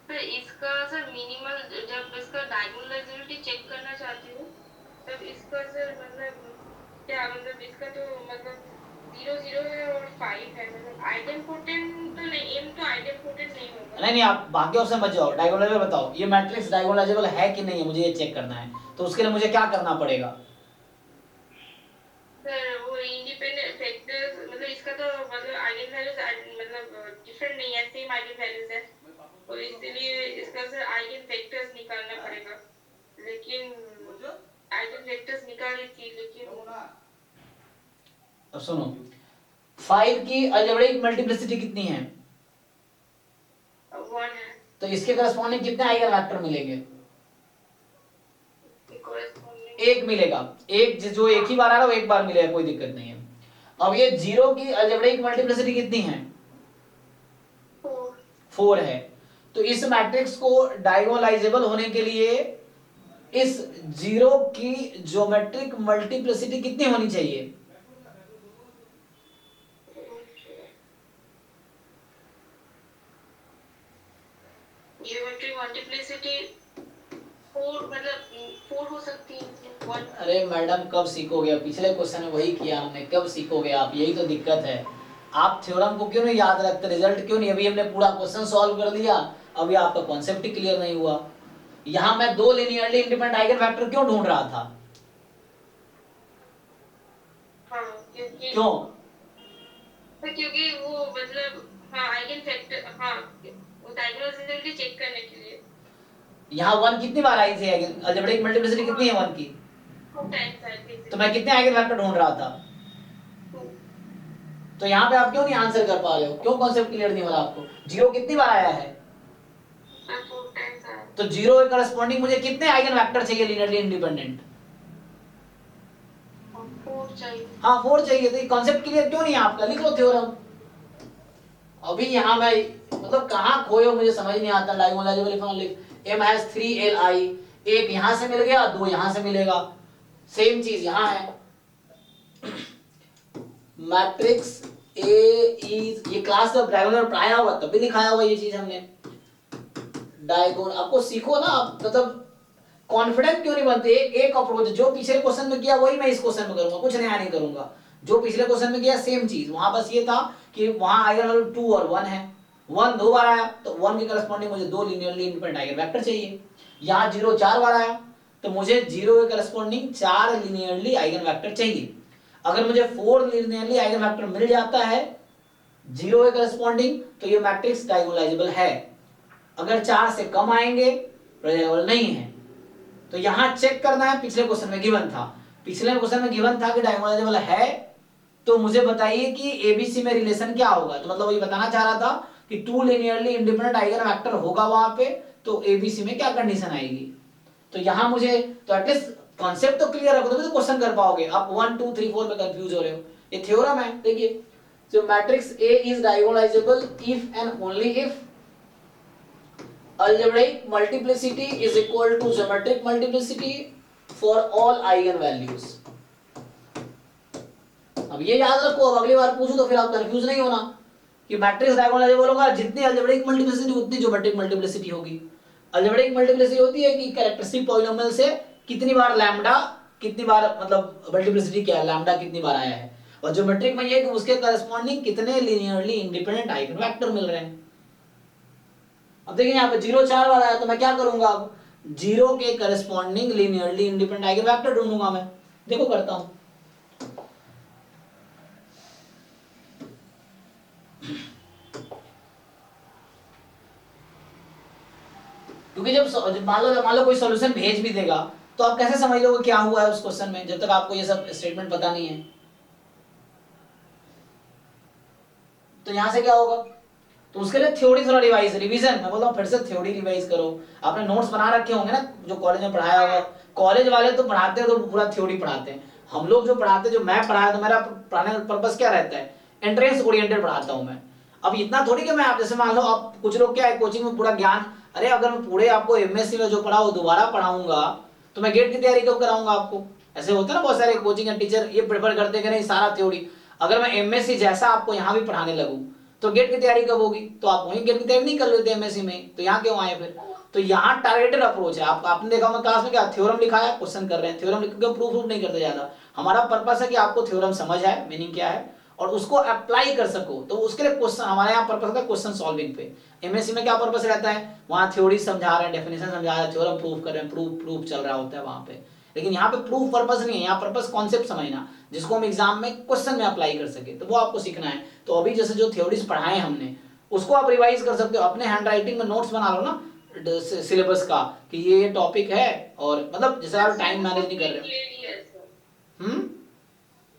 सर इसका सर मिनिमल जब इसका डायगोनलाइजेबिलिटी चेक करना चाहती हूँ तब इसका सर मतलब क्या मतलब इसका तो मतलब 0 0 है और 5 है, मतलब आइडेंपोटेंट तो नहीं, एम तो आइडेंपोटेंट नहीं होगा। नहीं नहीं, आप बाकी ऑप्शन मत जाओ, डायगोनलाइजेबल बताओ, ये मैट्रिक्स डायगोनलाइजेबल है कि नहीं है, मुझे ये चेक करना है। तो उसके लिए मुझे क्या करना पड़ेगा। सर वो इंडिपेंडेंट फैक्टर्स मतलब इसका तो मतलब आइगन वैल्यूज मतलब डिफरेंट नहीं है, सेम आइगन वैल्यूज है, तो इसलिए इसका सर आइगन वेक्टर्स निकालना पड़ेगा। लेकिन आइगन वेक्टर्स निकाले थी लेकिन अब सुनो, 5 की अलजेब्रिक मल्टीप्लिसिटी कितनी है, 1 है तो इसके करस्पॉन्डिंग कितने आइगन वेक्टर मिलेंगे। corresponding एक मिलेगा, एक जो एक ही बार आ रहा है वो एक बार मिलेगा, कोई दिक्कत नहीं है। अब ये 0 की अलजेब्रिक मल्टीप्लिसिटी कितनी है, 4 है। तो इस मैट्रिक्स को डायगोनलाइजेबल होने के लिए इस 0 की ज्योमेट्रिक मल्टीप्लिसिटी कितनी होनी चाहिए। ज्योमेट्रिक मल्टीप्लिसिटी 4 मतलब 4 हो सकती है 1। अरे मैडम कब सीखोगे, पिछले क्वेश्चन में वही किया हमने, कब सीखोगे आप, यही तो दिक्कत है। आप थ्योरम को क्यों नहीं याद रखते, रिजल्ट क्यों नहीं, अभी हमने पूरा क्वेश्चन सॉल्व कर दिया, अभी आपका कॉन्सेप्ट ही क्लियर नहीं हुआ। यहाँ मैं 2 लिनियरली इंडिपेंडेंट आइगन फैक्टर क्यों ढूंढ रहा था, हाँ क्योंकि क्यों। क्योंकि वो मतलब हाँ आइगन फैक्टर हाँ वो डायगोनलाइजेबिलिटी चेक करने के लिए। यहाँ 1 कितनी बार आई थी, अलजेब्रिक मल्टीप्लिसिटी कितनी है 1 की, 2 टाइम्स आई थी तो मैं कितने आइगन फैक्टर ढूंढ रहा था। 2 तो यहाँ पे आप क्यों नहीं आंसर कर पा रहे हो, क्यों कॉन्सेप्ट क्लियर नहीं हो रहा आपको। 0 कितनी बार आया है, सर 4 टाइम्स आया तो 0 के करस्पॉन्डिंग मुझे कितने आइगन वेक्टर चाहिए लिनियरली इंडिपेंडेंट। 4 चाहिए। हाँ 4 चाहिए, तो ये कॉन्सेप्ट क्लियर क्यों नहीं है आपका, लिख लो थ्योरम। अभी यहाँ मैं मतलब कहाँ खोए हो मुझे समझ नहीं आता। Diagonalisable if only m has 3 li, एक यहां से मिल गया, दो यहां से मिलेगा, सेम चीज यहां है। मैट्रिक्स ए इज, ये क्लास जब डायगोनल पढ़ाया होगा तब भी दिखाया होगा ये चीज हमने। डायगोनल आपको सीखो ना आप, मतलब कॉन्फिडेंट क्यों नहीं बनते। एक अप्रोच जो पिछले क्वेश्चन में किया वही मैं इस क्वेश्चन में करूंगा, कुछ नया नहीं करूंगा। जो पिछले क्वेश्चन में किया सेम चीज, वहां बस ये था कि वहां आइगन वैल्यू 2 और 1 है, 1 दो बार आया तो 1 के करस्पॉन्डिंग मुझे दो लीनियरली इंडिपेंडेंट आइगन वेक्टर चाहिए। यहाँ 0 4 बार आया तो मुझे 0 के करस्पॉन्डिंग 4 लीनियरली आइगन वेक्टर चाहिए। अगर मुझे 4 लीनियरली आइगन वेक्टर मिल जाता है 0 के करस्पॉन्डिंग तो ये मैट्रिक्स डायगोनलाइजेबल है। अगर 4 से कम आएंगे डायगोनल नहीं है। तो यहां चेक करना है, पिछले क्वेश्चन में गिवन था, पिछले क्वेश्चन में गिवन था कि डायगोनलाइजेबल है, तो मुझे बताइए कि एबीसी में रिलेशन क्या होगा। तो मतलब वही बताना चाह रहा था कि 2 लीनियरली इंडिपेंडेंट आइगन वेक्टर होगा वहां पे, तो एबीसी में क्या कंडीशन आएगी। तो यहां मुझे तो एटलीस्ट कॉन्सेप्ट तो क्लियर रखो तो क्वेश्चन कर पाओगे। आप 1 2 3 4 में कंफ्यूज हो रहे हो। ये थ्योरम है, देखिए, जो matrix A is diagonalisable if and only if algebraic multiplicity is equal to geometric multiplicity for all eigen values। अब ये याद रखो, अब अगली बार पूछूं तो फिर आप कंफ्यूज नहीं होना कि मैट्रिक्स डायगोनलाइजेबल होगा, जितनी अलजेब्रिक मल्टीप्लिसिटी उतनी ज्योमेट्रिक मल्टीप्लिसिटी होगी। अलजेब्रिक मल्टीप्लिसिटी होती है कि कैरेक्टरिस्टिक पॉलिनोमियल से कितनी बार लैम्डा, कितनी बार मतलब मल्टीप्लिसिटी क्या है, लैम्डा कितनी बार आया है। और ज्योमेट्रिक में ये कि उसके करस्पॉन्डिंग कितने लीनियरली इंडिपेंडेंट आइगन वेक्टर मिल रहे हैं। अब देखिए यहाँ पे 0 4 बार आया तो मैं क्या करूंगा, अब 0 के corresponding linearly independent eigen vector ढूंढूंगा मैं। देखो करता हूं, क्योंकि जब मान लो कोई सॉल्यूशन भेज भी देगा तो आप कैसे समझ लोगे क्या हुआ है उस क्वेश्चन में, जब तक आपको ये सब स्टेटमेंट पता नहीं है। तो यहां से क्या होगा, तो उसके लिए थ्योरी थोड़ा रिवीजन, मैं बोलता हूँ फिर से थ्योरी रिवाइज करो। आपने नोट्स बना रखे होंगे ना जो कॉलेज में पढ़ाया होगा। कॉलेज वाले तो पढ़ाते हैं तो पूरा थ्योरी पढ़ाते हैं, हम लोग जो पढ़ाते हैं, जो मैं पढ़ाया तो मेरा पढ़ाने का पर्पस क्या रहता है, एंट्रेंस ओरिएंटेड पढ़ाता हूँ मैं। अब इतना थोड़ी कि मैं आप जैसे मान लो आप कुछ लोग क्या है कोचिंग में पूरा ज्ञान, अरे अगर मैं पूरे आपको एमएससी में जो पढ़ा वो दोबारा पढ़ाऊंगा तो मैं गेट की तैयारी कब कराऊंगा आपको। ऐसे होता है ना, बहुत सारे कोचिंग के टीचर ये प्रेफर करते हैं कि नहीं सारा थ्योरी, अगर मैं एमएससी जैसा आपको यहाँ भी पढ़ाने लगूं तो गेट की तैयारी कब होगी, तो आप वहीं गेट की तैयारी नहीं कर लेते एमएससी में, तो यहाँ क्यों आए फिर। तो यहाँ टारगेटेड अप्रोच है। आपने देखा होगा क्लास में क्या थ्योरम लिखा है, क्वेश्चन कर रहे हैं, थ्योरम लिख के प्रूफ नहीं करते ज्यादा। हमारा पर्पस है कि आपको थ्योरम समझ है मीनिंग क्या है और उसको अप्लाई कर सको, तो उसके लिए क्वेश्चन हमारे यहाँ पर्पस होता है क्वेश्चन सॉल्विंग पे। एमएससी में क्या पर्पस रहता है, वहाँ थ्योरी समझा रहे हैं, डेफिनेशन समझा रहे हैं, थ्योरम प्रूफ कर रहे हैं, प्रूफ चल रहा होता है वहाँ पे। लेकिन यहाँ पे प्रूफ पर्पस नहीं है, यहाँ पर्पस कॉन्सेप्ट समझना जिसको हम एग्जाम में क्वेश्चन में अप्लाई कर सके, तो वो आपको सीखना है। तो अभी जैसे जो थ्योरीज पढ़ाए हमने उसको आप रिवाइज कर सकते हो, अपने हैंड राइटिंग में नोट्स बना लो ना सिलेबस का कि ये टॉपिक है, और मतलब जैसे आप टाइम मैनेज नहीं कर रहे हो।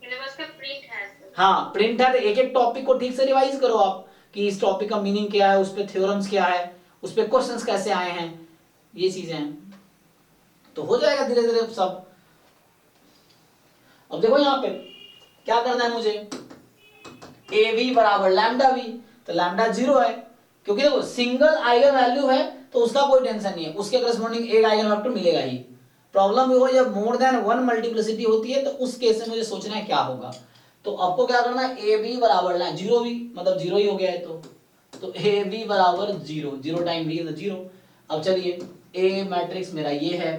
सिलेबस का प्रिंट है सर। हाँ प्रिंट है, तो एक एक टॉपिक को ठीक से रिवाइज करो आप कि इस टॉपिक का मीनिंग क्या है, उस पे थ्योरम्स क्या है, उस पे क्वेश्चंस कैसे आए हैं, ये चीजें हैं, तो हो जाएगा धीरे धीरे सब। अब देखो यहाँ पे क्या करना है मुझे, ए वी बराबर लैम्डा वी, तो लैम्डा 0 है क्योंकि देखो सिंगल आइगन वैल्यू है तो उसका कोई टेंशन नहीं है, उसके करस्पॉन्डिंग एक आइगन वेक्टर मिलेगा ही। प्रॉब्लम ये हो जब मोर देन 1 मल्टीप्लिसिटी होती है तो उस केस में मुझे सोचना है क्या होगा। तो आपको क्या करना है, ए बी बराबर ना 0 भी मतलब 0 ही हो गया है, तो ए बी बराबर 0, 0 टाइम बी 0। अब चलिए ए मैट्रिक्स मेरा ये है,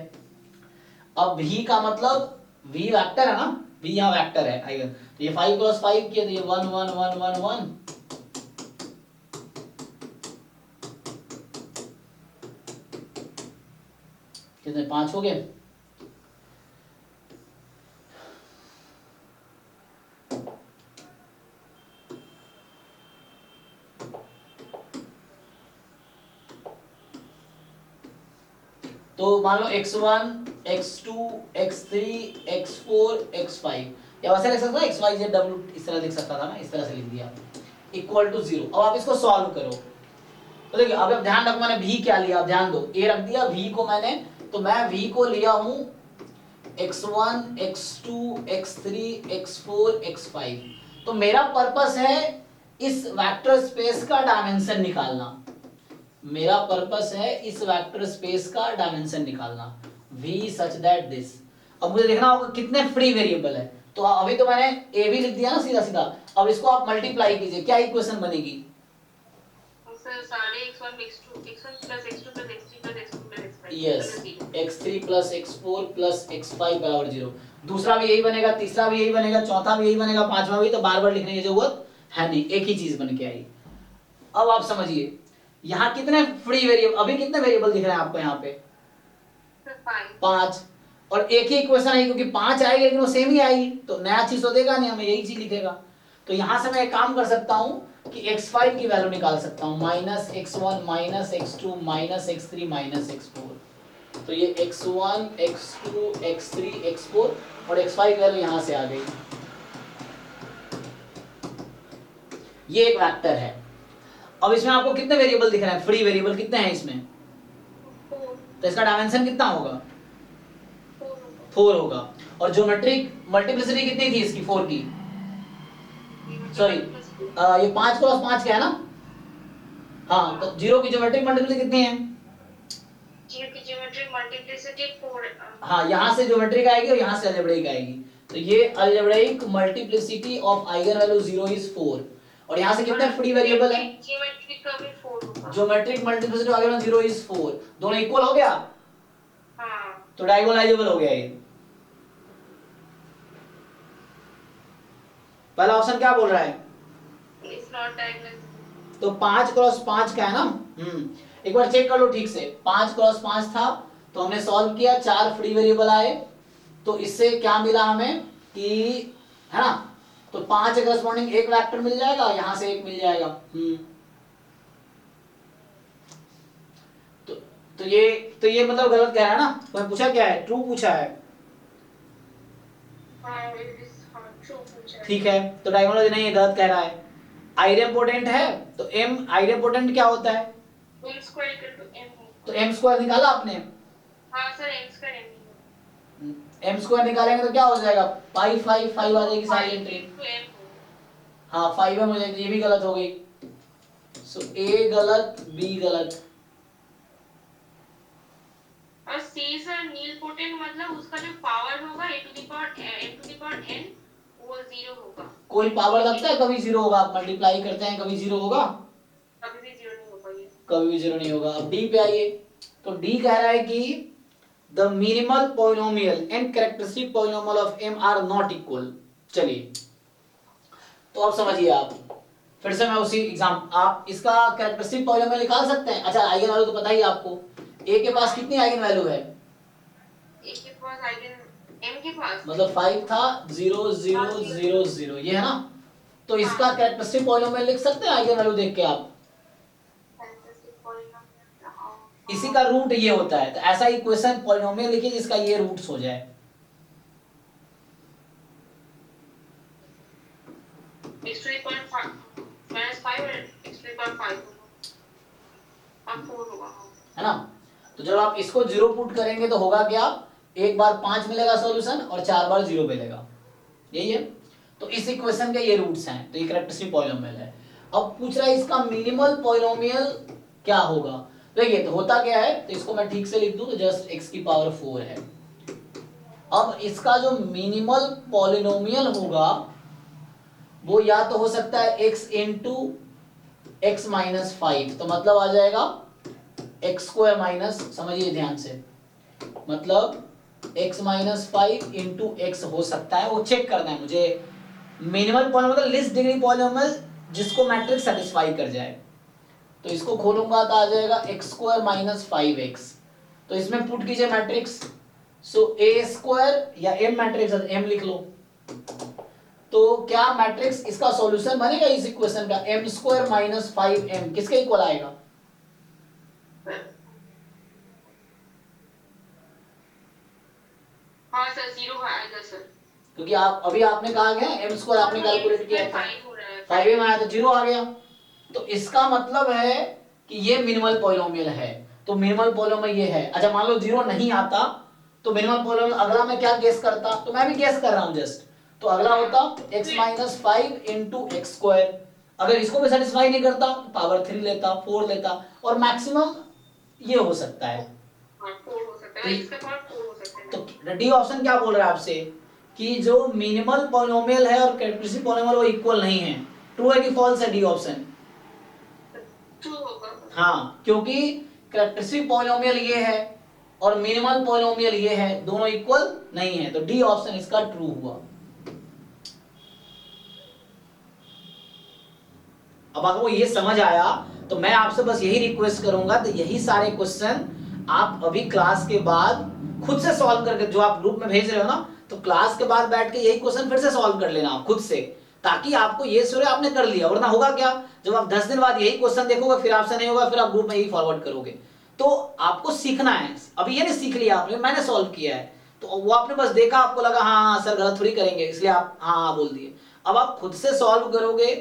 अब v का मतलब v वेक्टर है ना, v यहाँ वेक्टर है आइगन, तो ये 5 क्रॉस 5 किया तो ये 1 1 1 1 1, कितने 5 हो गए। तो मान लो x1 x2 x3 x4 x5, या वैसे लिख सकता था x y z w, इस तरह लिख सकता था मैं, इस तरह से लिख दिया इक्वल टू 0। अब आप इसको सॉल्व करो तो देखिए अब ध्यान रखो मैंने v क्या लिया, अब ध्यान दो, a रख दिया, v को मैंने, तो मैं v को लिया हूं x1 x2 x3 x4 x5। तो मेरा पर्पस है इस वेक्टर स्पेस का डायमेंशन निकालना, मेरा पर्पस है इस वेक्टर स्पेस का डायमेंशन निकालना, v सच दैट दिस। अब मुझे देखना होगा कितने फ्री वेरिएबल है, तो अभी तो मैंने a भी लिख दिया ना सीधा सीधा, अब इसको आप मल्टीप्लाई कीजिए, क्या इक्वेशन बनेगी? सर सारे x1 x2 x1 plus x2 plus x3 plus x4 plus x5 yes, x3 plus x4 plus x5 बराबर 0। दूसरा भी यही बनेगा, तीसरा भी यही बनेगा, चौथा भी यही बनेगा, पांचवा भी, तो बार बार लिखने की जरूरत है नहीं, एक ही चीज बन के आई। अब आप समझिए यहाँ कितने फ्री वेरिएबल, अभी कितने वेरिएबल दिख रहे हैं आपको यहाँ पे? 5। और एक ही इक्वेशन आई, क्योंकि 5 आएगी लेकिन वो सेम ही आएगी, तो नया चीज तो देगा नहीं हमें, यही चीज लिखेगा। तो यहां से मैं एक काम कर सकता हूं कि x5 की वैल्यू निकाल सकता हूं, minus x1 minus x2 minus x3 minus x4। तो ये x1 x2 x3 x4 और x5 की वैल्यू यहां से आ गई। ये एक वेक्टर है। अब इसमें आपको कितने वेरिएबल दिख रहे हैं? फ्री वेरिएबल कितने हैं इसमें? 4 तो इसका डायमेंशन कितना होगा? 4 होगा। और ज्योमेट्रिक मल्टीप्लिसिटी कितनी थी इसकी? 4 की, सॉरी ये 5 क्रॉस 5 का है ना? हाँ, तो 0 की ज्योमेट्रिक मल्टीप्लिसिटी कितनी है? 0 की ज्योमेट्रिक मल्टीप्लिसिटी 4। हाँ, यहाँ से ज्योमेट्रिक आएगी और यहाँ से अलजेब्रिक आएगी, तो ये algebraic multiplicity of eigen value 0 is 4। और यहाँ से कितने फ्री वेरिएबल है? ज्योमेट्रिक का भी 4 होगा। Geometric multiplicity of eigen value 0 is 4, दोनों इक्वल हो गया, हाँ तो डायगोनलाइजेबल हो गया ये। पहला ऑप्शन क्या बोल रहा है? It's not diagonal. तो 5 क्रॉस 5 का है ना? एक बार चेक कर लो ठीक से, 5 क्रॉस 5 था, तो हमने सॉल्व किया, 4 फ्री वेरिएबल आए, तो इससे क्या मिला हमें कि, है ना, तो 5 के करस्पॉन्डिंग एक वेक्टर मिल जाएगा, यहां से एक मिल जाएगा। तो ये मतलब गलत कह रहा है ना? तो मैं पूछा क्या है? ट्रू पूछा है। हाँ ट्रू पूछा है। ठीक है, तो डायगोनल नहीं है, गलत कह रहा है। आइडेम्पोटेंट है, तो m आइडेम्पोटेंट क्या होता है? m square equal to m। तो m स्क्वायर निकाला आपने? हाँ sir m square m। m square निकालेंगे तो क्या हो जाएगा? पाई 5 आ जाएगी सारी एंट्री। हाँ 5m हो जाएगी, ये भी गलत हो गई। सो a गलत, b गलत। और c सर नीलपोटेंट मतलब उसका जो पावर होगा a to the power n वो 0 होगा। कोई पावर लगता है कभी 0 होगा? आप मल्टीप्लाई करते हैं कभी 0 होगा? कभी भी 0 नहीं होगा ये। कभी भी 0 नहीं होगा। अब d पे आइए, तो d कह रहा है कि the minimal polynomial and characteristic polynomial of m are not equal. चलिए, तो अब समझिए आप, फिर से मैं उसी एग्जाम, आप इसका कैरेक्टरिस्टिक पॉलिनोमियल निकाल सकते हैं। अच्छा, आइगन वैल्यू तो पता ही है आपको, a के पास कितनी आइगन वैल्यू है? a के पास आइगन m के पास मतलब 5 था, 0 0 0 0, ये है ना? तो इसका कैरेक्टरिस्टिक पॉलिनोमियल लिख सकते हैं आइगन वैल्यू देख के आप। इसी का रूट ये होता है, तो ऐसा इक्वेशन पॉलिनोमियल लिखिए जिसका ये रूट्स हो जाए। x to the power 5 minus 5 और x to the power 5 और 4 होगा, है ना? तो जब आप इसको 0 पुट करेंगे तो होगा क्या? एक बार 5 मिलेगा सॉल्यूशन और 4 बार 0 मिलेगा, यही है। तो इस इक्वेशन के ये रूट्स हैं, तो ये कैरेक्टरिस्टिक पॉलिनोमियल है। अब पूछ रहा है इसका मिनिमल पॉलिनोमियल क्या होगा। देखिए, तो होता क्या है, तो इसको मैं ठीक से लिख दूं, तो जस्ट x की पावर 4 है। अब इसका जो मिनिमल पॉलिनोमियल होगा वो या तो हो सकता है x इंटू x माइनस 5, तो मतलब आ जाएगा x स्क्वायर माइनस, समझिए ध्यान से, मतलब x माइनस 5 इंटू एक्स हो सकता है, वो चेक करना है मुझे। मिनिमल पॉलिनोमियल मतलब लिस्ट डिग्री पॉलिनोमियल जिसको मैट्रिक्स सेटिस्फाई कर जाए। तो इसको खोलूंगा तो आ जाएगा x स्क्वायर माइनस 5x, तो इसमें पुट कीजिए मैट्रिक्स, सो a स्क्वायर या m मैट्रिक्स m लिख लो। तो क्या मैट्रिक्स इसका सॉल्यूशन बनेगा इस इक्वेशन का? m स्क्वायर माइनस 5m किसके इक्वल आएगा? हाँ सर 0 आएगा सर, क्योंकि आप अभी आपने कहा गया m स्क्वायर आपने कैलकुलेट किया था, 5 हो रहा है, 5 में आया तो 0 आ गया। तो इसका मतलब है कि ये मिनिमल पॉलिनोमियल है, तो मिनिमल पॉलिनोमियल ये है। अच्छा, मान लो 0 नहीं आता तो मिनिमल पॉलिनोमियल अगला मैं क्या गेस करता? तो मैं भी गेस कर रहा हूं जस्ट, तो अगला होता x minus 5 into x square. अगर इसको भी सेटिस्फाई नहीं करता तो पावर 3 लेता, 4 लेता, और मैक्सिमम ये हो सकता है। हाँ 4 हो सकता है, इसका पावर 4 हो सकता है। तो डी ऑप्शन क्या बोल रहा है आपसे कि जो मिनिमल पॉलिनोमियल है और कैरेक्टरिस्टिक पॉलिनोमियल वो इक्वल नहीं है। ट्रू है कि फॉल्स है डी ऑप्शन? ट्रू होगा। हाँ, क्योंकि कैरेक्टरिस्टिक पॉलिनोमियल ये है और मिनिमल पॉलिनोमियल ये है, दोनों इक्वल नहीं है, तो डी ऑप्शन इसका ट्रू हुआ। अब आपको ये समझ आया तो मैं आपसे बस यही रिक्वेस्ट करूंगा, तो यही सारे क्वेश्चन आप अभी क्लास के बाद खुद से सॉल्व करके, जो आप ग्रुप में भेज रहे हो ना, तो क्लास के बाद बैठ के यही क्वेश्चन फिर से सॉल्व कर लेना आप खुद से, ताकि आपको ये सूर्य आपने कर लिया। वरना होगा क्या, जब आप 10 दिन बाद यही क्वेश्चन देखोगे फिर आपसे नहीं होगा, फिर आप ग्रुप में यही फॉरवर्ड करोगे। तो आपको सीखना है। अभी ये नहीं सीख लिया आपने, मैंने सॉल्व किया है, तो वो आपने बस देखा, आपको लगा हाँ सर गलत थोड़ी करेंगे, इसलिए आप हाँ बोल दिए। अब आप खुद से सॉल्व करोगे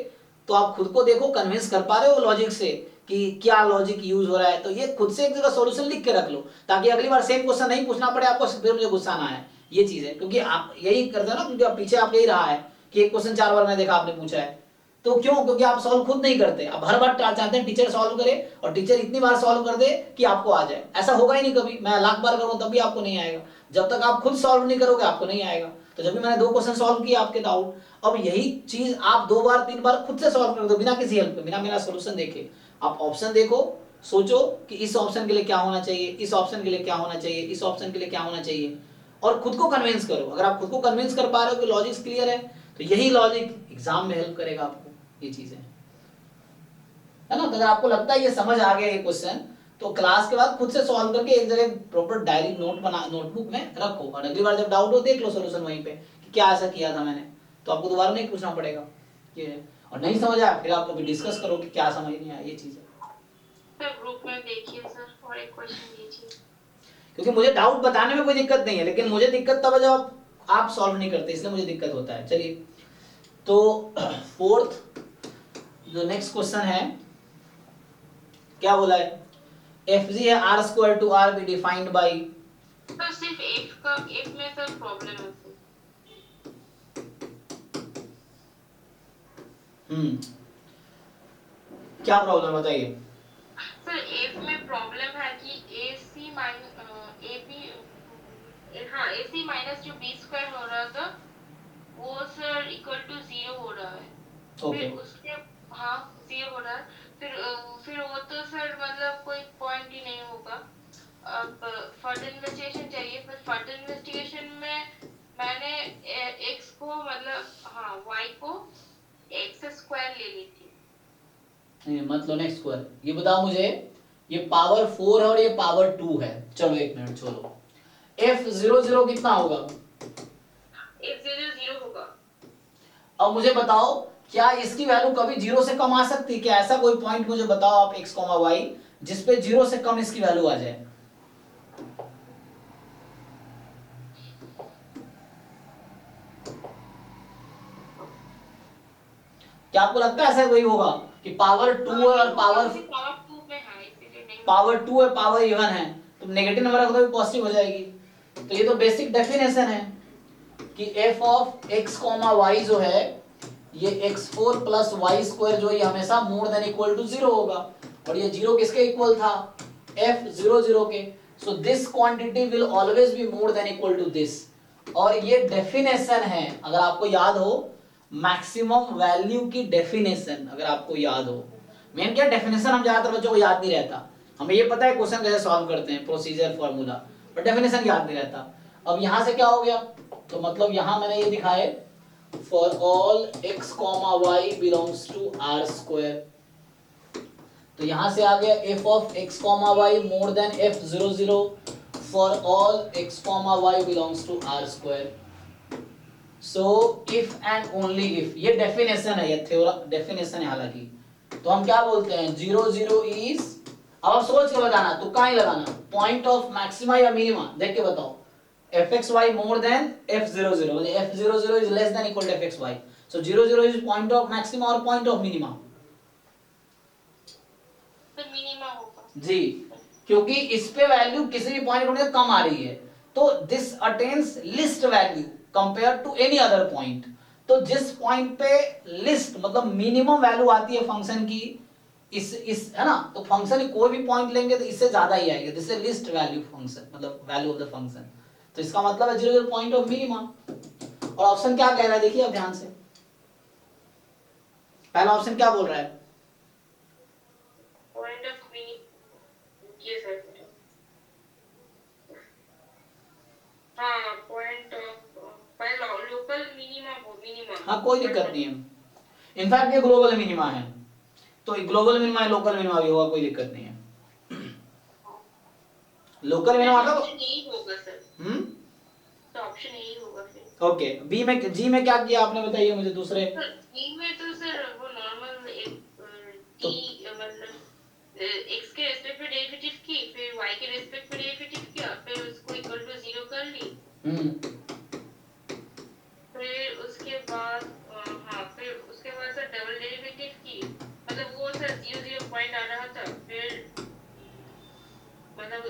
तो आप खुद को देखो, कन्विंस कर पा रहे हो लॉजिक से कि क्या लॉजिक यूज हो रहा है। तो ये खुद से एक जगह सॉल्यूशन लिख के रख लो, ताकि अगली बार सेम क्वेश्चन नहीं पूछना पड़े आपको, फिर मुझे गुस्सा ना आए। ये चीज है, क्योंकि आप यही करते हो ना, क्योंकि आप पीछे आप यही रहा है कि एक क्वेश्चन 4 बार मैंने देखा आपने पूछा है। तो क्यों? क्योंकि आप सॉल्व खुद नहीं करते, आप हर बार चाहते हैं टीचर सॉल्व करे, और टीचर इतनी बार सॉल्व कर दे कि आपको आ जाए। ऐसा होगा ही नहीं कभी, मैं लाख बार करूं तब भी आपको नहीं आएगा। जब तक आप खुद सॉल्व नहीं करोगे आपको नहीं आएगा। तो जब भी मैंने 2 क्वेश्चन सॉल्व किए आपके डाउट, अब यही चीज आप 2 बार 3 बार खुद से सॉल्व कर दो, बिना किसी हेल्प के, बिना मेरा सॉल्यूशन देखे। आप ऑप्शन देखो, सोचो कि इस ऑप्शन के लिए क्या होना चाहिए, इस ऑप्शन के लिए क्या होना चाहिए, इस ऑप्शन के लिए क्या होना चाहिए, और खुद को कन्विंस करो। अगर आप खुद को कन्विंस कर पा रहे हो कि लॉजिक क्लियर है, तो यही लॉजिक एग्जाम में हेल्प करेगा आपको। ये चीजें है ना। तो अगर आपको लगता है ये समझ आ गया ये क्वेश्चन, तो क्लास के बाद खुद से सॉल्व करके एक जगह प्रॉपर डायरी नोटबुक में रखो, और अगली बार जब डाउट हो देख लो सॉल्यूशन वहीं पे कि क्या ऐसा किया था मैंने, तो आपको दोबारा नहीं पूछना पड़ेगा। ये है। और नहीं समझ आया फिर आप अभी डिस्कस करो कि क्या समझ नहीं आया। ये चीज है सर ग्रुप में देखिए सर, और एक क्वेश्चन लीजिए, क्योंकि मुझे डाउट बताने में कोई दिक्कत नहीं है, लेकिन मुझे दिक्कत तब है जब आप सॉल्व नहीं करते, इसलिए मुझे दिक्कत होता है। चलिए, तो फोर्थ जो नेक्स्ट क्वेश्चन है, क्या बोला है, एफ जी है R square to R be defined by. Sir सिर्फ एफ में सर प्रॉब्लम है सर। क्या प्रॉब्लम बताइए। सर एफ में प्रॉब्लम है कि AC माइनस जो बी स्क्वायर हो रहा था वो सर इक्वल टू 0 हो रहा है। ओके, फिर उसके हाँ 0 हो रहा है, फिर वो तो सर मतलब कोई पॉइंट ही नहीं होगा। अब फर्दर इन्वेस्टिगेशन चाहिए, पर फर्दर इन्वेस्टिगेशन में मैंने x को मतलब हाँ y को x स्क्वायर ले ली थी। नहीं मत लो नेक्स्ट स्क्वायर। ये बताओ मुझे, ये पावर 4 है और ये पावर 2 है। चलो एक मिनट छोड़ो, f00 कितना होगा? f00 होगा। अब मुझे बताओ, क्या इसकी वैल्यू कभी 0 से कम आ सकती है? क्या ऐसा कोई पॉइंट मुझे बताओ आप x, y जिसपे 0 से कम इसकी वैल्यू आ जाए? क्या आपको लगता है ऐसा कोई होगा कि पावर 2 है और पावर 2 में है, इसीलिए नहीं। पावर 2 है, पावर इवन है, तो नेगेटिव नंबर रखो तो भी पॉजिटिव हो जाएगी। तो ये तो बेसिक डेफिनेशन है कि f ऑफ x, y जो है ये x4 प्लस वाई स्क्वायर जो ये हमेशा मोर देन इक्वल टू 0 होगा, और ये 0 किसके इक्वल था? f00 के। So this quantity will always be more than equal to this. और ये डेफिनेशन है, अगर आपको याद हो, मैक्सिमम वैल्यू की डेफिनेशन, अगर आपको याद हो। मेन क्या डेफिनेशन हम ज्यादातर बच्चों को याद नहीं रहता, हमें ये पता है क्वेश्चन कैसे सॉल्व करते हैं, प्रोसीजर फॉर्मूला, पर डेफिनेशन याद नहीं रहता। अब यहां से क्या हो गया, तो मतलब यहां मैंने ये दिखाए for all x, y belongs to r square, तो यहां से आ गया f of x, y more than f00 for all x, y belongs to r square. So if and only if, ये डेफिनेशन है, ये थ्योरम डेफिनेशन है हालांकि। तो हम क्या बोलते हैं, 0 इज, अब आप सोच के बताना, तो कहां ही लगाना, पॉइंट ऑफ मैक्सिमा या मिनिमा, देख के बताओ। fxy more than f00, f00 is less than equal to fxy, so 0 is point of maxima or point of minima? तो मिनिमा होगा जी, क्योंकि इस पे वैल्यू किसी भी पॉइंट पर कम आ रही है, तो this attains least value compare to any other point, तो जिस पॉइंट पे लिस्ट मतलब मिनिमम वैल्यू आती है फंक्शन की, इस है ना, तो फंक्शन कोई भी पॉइंट लेंगे तो इससे ज्यादा ही आएगा, this is least value function, मतलब वैल्यू ऑफ द फंक्शन। तो इसका मतलब है 0 पॉइंट ऑफ मिनिमम। और ऑप्शन क्या कह रहा है देखिए अब ध्यान से, पहला ऑप्शन क्या बोल रहा है? पॉइंट ऑफ ये सर, हाँ पॉइंट पहला लोकल मिनिमम। हाँ कोई दिक्कत नहीं है, इनफैक्ट ये ग्लोबल मिनिमा है, तो ग्लोबल मिनिमा है, लोकल मिनिमा भी होगा, कोई दिक्कत नहीं है। लोकल मिनिमा मतलब ऑप्शन यही होगा सर, तो ऑप्शन यही होगा फिर। ओके। बी में, जी में क्या किया आपने बताइए मुझे दूसरे? बी में तो सर वो नॉर्मल एक तो टी मतलब x के रेस्पेक्ट में डेरिवेटिव की, फिर y के रेस्पेक्ट में डेरिवेटिव किया, फिर उसको इक्वल टू 0 कर ली, फिर उसके बाद हाँ फिर उसके बाद सर डबल डेरिवेटिव की, मतलब वो सर 0 पॉइंट आ रहा था, फिर मतलब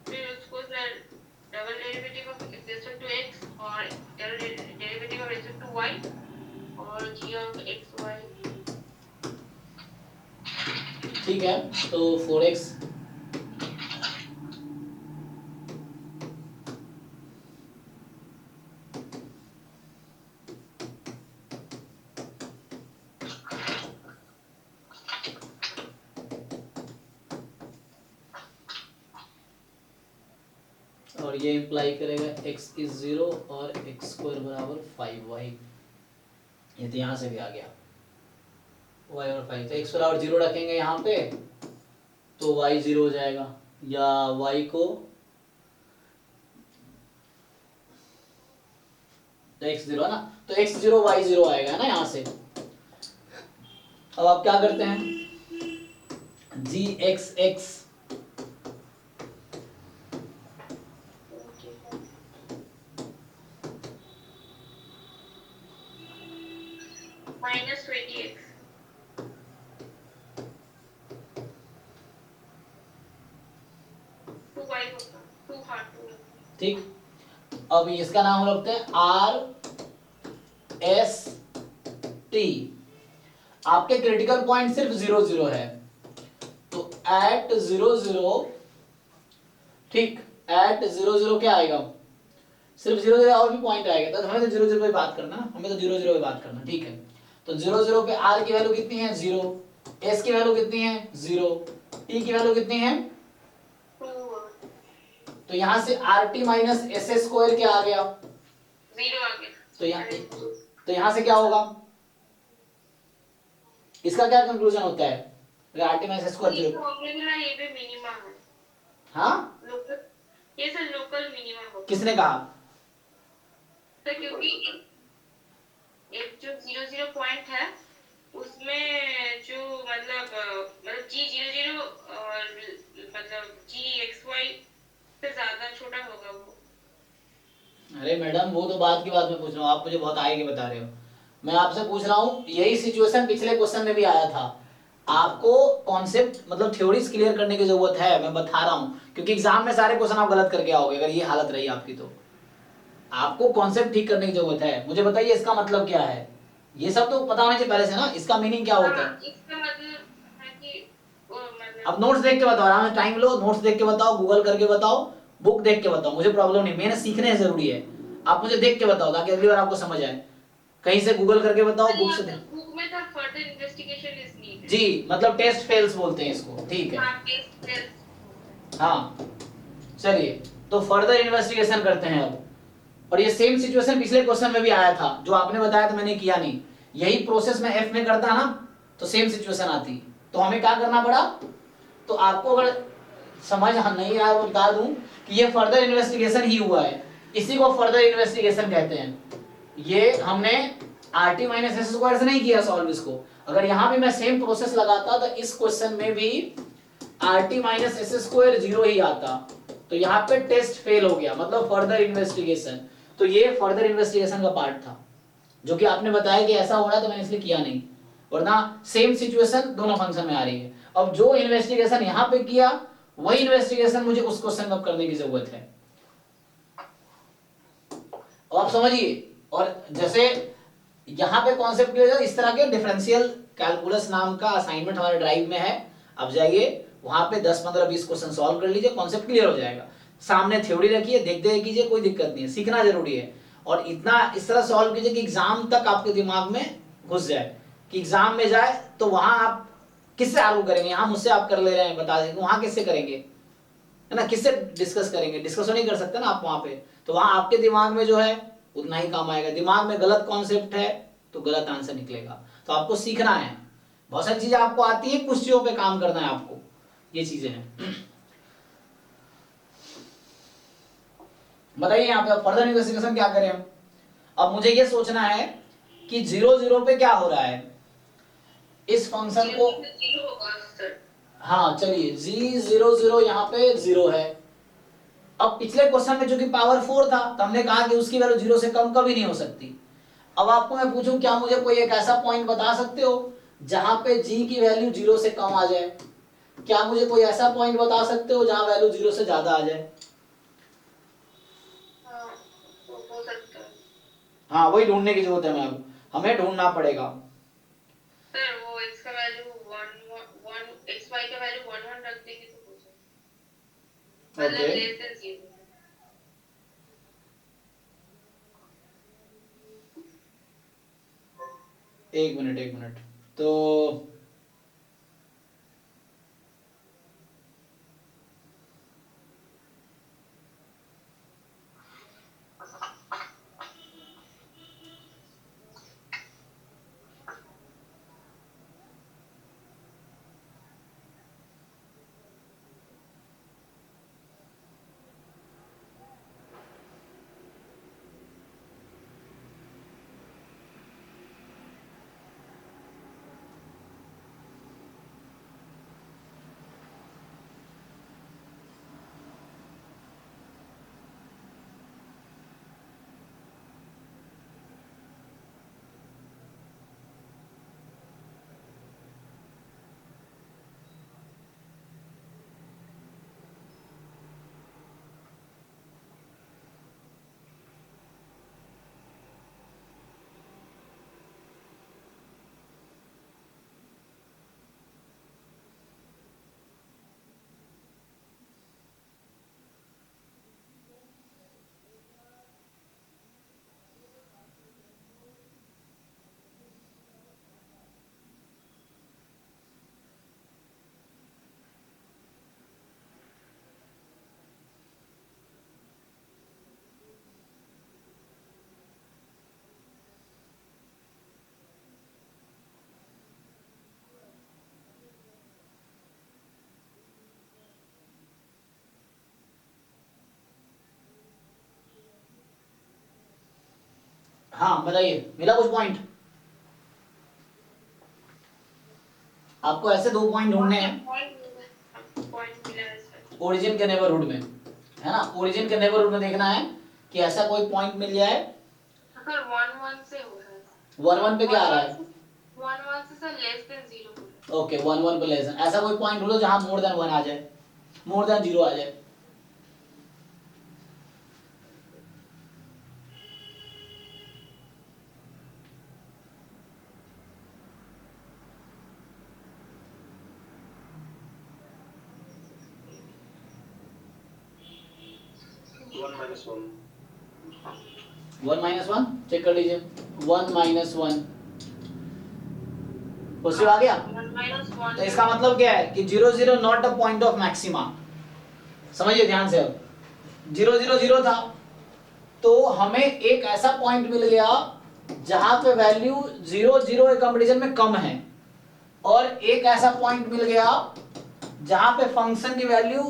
फिर उसको sir double derivative of respect to x और double derivative of respect to y और g ऑफ x y। ठीक है, तो 4x और ये इम्प्लाई करेगा x इज 0 और x स्क्वायर बराबर 5y, ये तो यहाँ से भी आ गया y और 5, तो x बराबर 0 रखेंगे यहाँ पे तो y 0 हो जाएगा, या y को तो x 0 है ना, तो x 0 y 0 आएगा ना यहाँ से। अब आप क्या करते हैं, g x x minus 20x two y होगा, टू हार्ट टू। ठीक। अब इसका नाम हम रखते हैं आर एस टी। आपके क्रिटिकल पॉइंट सिर्फ 0 0 है, तो एट 0 0, ठीक, एट 0 0 क्या आएगा, सिर्फ 0 0 और भी पॉइंट आएगा, तो हमें तो 0 0 पे बात करना, हमें तो 0 0 पे बात करना, ठीक है। तो 0 0 पे आर की वैल्यू कितनी है 0, एस की वैल्यू कितनी है 0, टी की वैल्यू कितनी है, तो यहां से R T minus S S square क्या आ गया 0 आ गया। तो यहां से क्या होगा, इसका क्या कंक्लूजन होता है, अगर R T minus S square 0, ये भी मिनिमम है। हाँ लोकल, ये सर लोकल मिनिमम होगा। किसने कहा, तो क्योंकि एक जो 0 पॉइंट है उसमें जो मतलब g 0 और मतलब g x y से ज्यादा छोटा होगा वो। अरे मैडम वो तो बात की बात मैं पूछ रहा हूँ, आप मुझे बहुत आगे के बता रहे हो, मैं आपसे पूछ रहा हूँ यही सिचुएशन पिछले क्वेश्चन में भी आया था, आपको कॉन्सेप्ट मतलब थ्योरीज क्लियर करने की जरूरत है, मैं बता रहा हूँ, क्योंकि एग्जाम में सारे क्वेश्चन आप गलत करके आओगे अगर ये हालत रही आपकी, तो आपको कॉन्सेप्ट ठीक करने की जरूरत है। मुझे बताइए इसका मतलब क्या है, ये सब तो पता होना चाहिए पहले से ना, इसका मीनिंग क्या होता है। इसका मतलब है कि वो मतलब अब नोट्स देख के बताओ, आराम से टाइम लो, नोट्स देख के बताओ, गूगल करके बताओ, बुक देख के बताओ, मुझे प्रॉब्लम नहीं, मेहनत सीखने जरूरी है, आप मुझे देख के बताओ ताकि अगली बार आपको समझ आए, कहीं से गूगल करके बताओ, बुक से बुक में था फर्दर इन्वेस्टिगेशन इज नीडेड। जी, मतलब टेस्ट फेल्स बोलते हैं इसको, ठीक है। हाँ टेस्ट फेल्स। हाँ चलिए, तो फर्दर इन्वेस्टिगेशन करते हैं अब, और ये सेम सिचुएशन पिछले क्वेश्चन में भी आया था, जो आपने बताया था मैंने किया नहीं, यही प्रोसेस मैं एफ में करता ना तो सेम सिचुएशन आती, तो हमें क्या करना पड़ा, तो आपको अगर समझ नहीं आया तो बता दूं कि ये फर्दर इन्वेस्टिगेशन ही हुआ है, इसी को फर्दर इन्वेस्टिगेशन कहते हैं। ये हमने R T minus S square से नहीं किया सॉल्व इसको, अगर यहाँ भी मैं सेम प्रोसेस लगाता तो इस क्वेश्चन में भी R T minus S square 0 ही आता, तो यहाँ पे टेस्ट फेल हो गया, मतलब फर्दर इन्वेस्टिगेशन। तो ये फर्दर इन्वेस्टिगेशन का पार्ट था, जो कि आपने बताया कि ऐसा हो रहा है तो मैंने इसलिए किया नहीं, वरना सेम सिचुएशन दोनों फंक्शन में आ रही है। अब जो इन्वेस्टिगेशन यहाँ पे किया वही इन्वेस्टिगेशन मुझे उस क्वेश्चन में करने की जरूरत है, अब आप समझिए, और जैसे यहाँ पे कॉन्सेप्ट क्लियर हो, इस तरह के डिफरेंशियल कैलकुलस नाम का असाइनमेंट हमारे ड्राइव में है, अब जाइए वहां पे 10 15 20 क्वेश्चन सॉल्व कर लीजिए, कॉन्सेप्ट क्लियर हो जाएगा। सामने थ्योरी रखिए, देखते कीजिए, कोई दिक्कत नहीं है, सीखना जरूरी है। और इतना इस तरह सॉल्व कीजिए कि एग्जाम तक आपके दिमाग में घुस जाए, कि एग्जाम में जाए तो वहां आप किससे आर्ग्यू करेंगे, यहाँ मुझसे आप कर ले रहे हैं, बता देंगे, वहां किससे करेंगे, है ना, किससे डिस्कस करेंगे, डिस्कस नहीं कर सकते ना आप वहां पे। तो वहां आपके दिमाग में जो है उतना ही काम आएगा। दिमाग में गलत कॉन्सेप्ट है तो गलत आंसर निकलेगा। तो आपको सीखना है, बहुत सारी चीजें आपको आती है, कुछ चीजों पे काम करना है आपको, ये चीजें हैं। बताइए यहाँ पे फर्दर इन्वेस्टिगेशन क्या करें हम। अब मुझे ये सोचना है कि 0 0 पे क्या हो रहा है, इस फंक्शन को, जीरो होगा सर। हाँ चलिए, जी 0 0 यहाँ पे 0 है। अब पिछले क्वेश्चन में जो कि पावर 4 था, तो हमने कहा कि उसकी वैल्यू 0 से कम कभी नहीं हो सकती। अब आपको मैं पूछूं, क्या मुझे कोई एक ऐसा पॉइंट बता सकते हो जहां पे g की वैल्यू 0 से कम आ जाए? क्या मुझे कोई ऐसा पॉइंट बता सकते हो जहां वैल्यू 0 से ज्यादा आ जाए? हाँ, तो हो सकता है। हाँ, वही ढूंढने की जरूरत है मैम, हमें ढूंढना पड़ेगा। सर वो x का वैल्यू 1 x y का वैल्यू 1 1 रख देंगे तो हो जाएगा, मतलब ओके, लेस देन 0। एक मिनट एक मिनट, तो हाँ बताइए, मिला कुछ पॉइंट? आपको ऐसे 2 पॉइंट ढूंढने हैं पॉइंट मिला है सर। ओरिजिन के नेबरहुड में, है ना, ओरिजिन के नेबरहुड में देखना है कि ऐसा कोई पॉइंट मिल जाए। सर 1 1 से हो रहा है, 1 1 पे क्या आ रहा है? 1 1 से सर लेस देन 0 हो रहा है। ओके, 1 1 पे लेस, ऐसा कोई पॉइंट ढूंढो जहां मोर देन 1 आ जाए, मोर देन 0 आ जाए। वन माइनस वन चेक कर लीजिए, 1 -1 पॉजिटिव आ गया। 1 तो इसका मतलब क्या है कि 0 0 not a point of maxima. समझिए ध्यान से, अब 0 0 0 था तो हमें एक ऐसा पॉइंट मिल गया जहां पे वैल्यू 0 0 के कंपैरिजन में कम है, और एक ऐसा पॉइंट मिल गया जहां पे फंक्शन की वैल्यू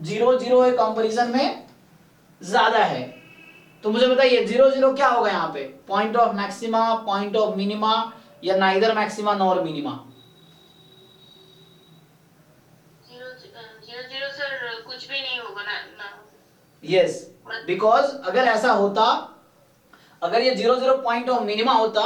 0 0 के कंपैरिजन में ज्यादा है। तो मुझे बताइए 0 0 क्या होगा यहाँ पे, point of maxima, point of minima, या neither maxima nor minima? 0 0 sir कुछ भी नहीं होगा ना। यस, बिकॉज अगर ऐसा होता, अगर ये 0 0 पॉइंट ऑफ मिनिमा होता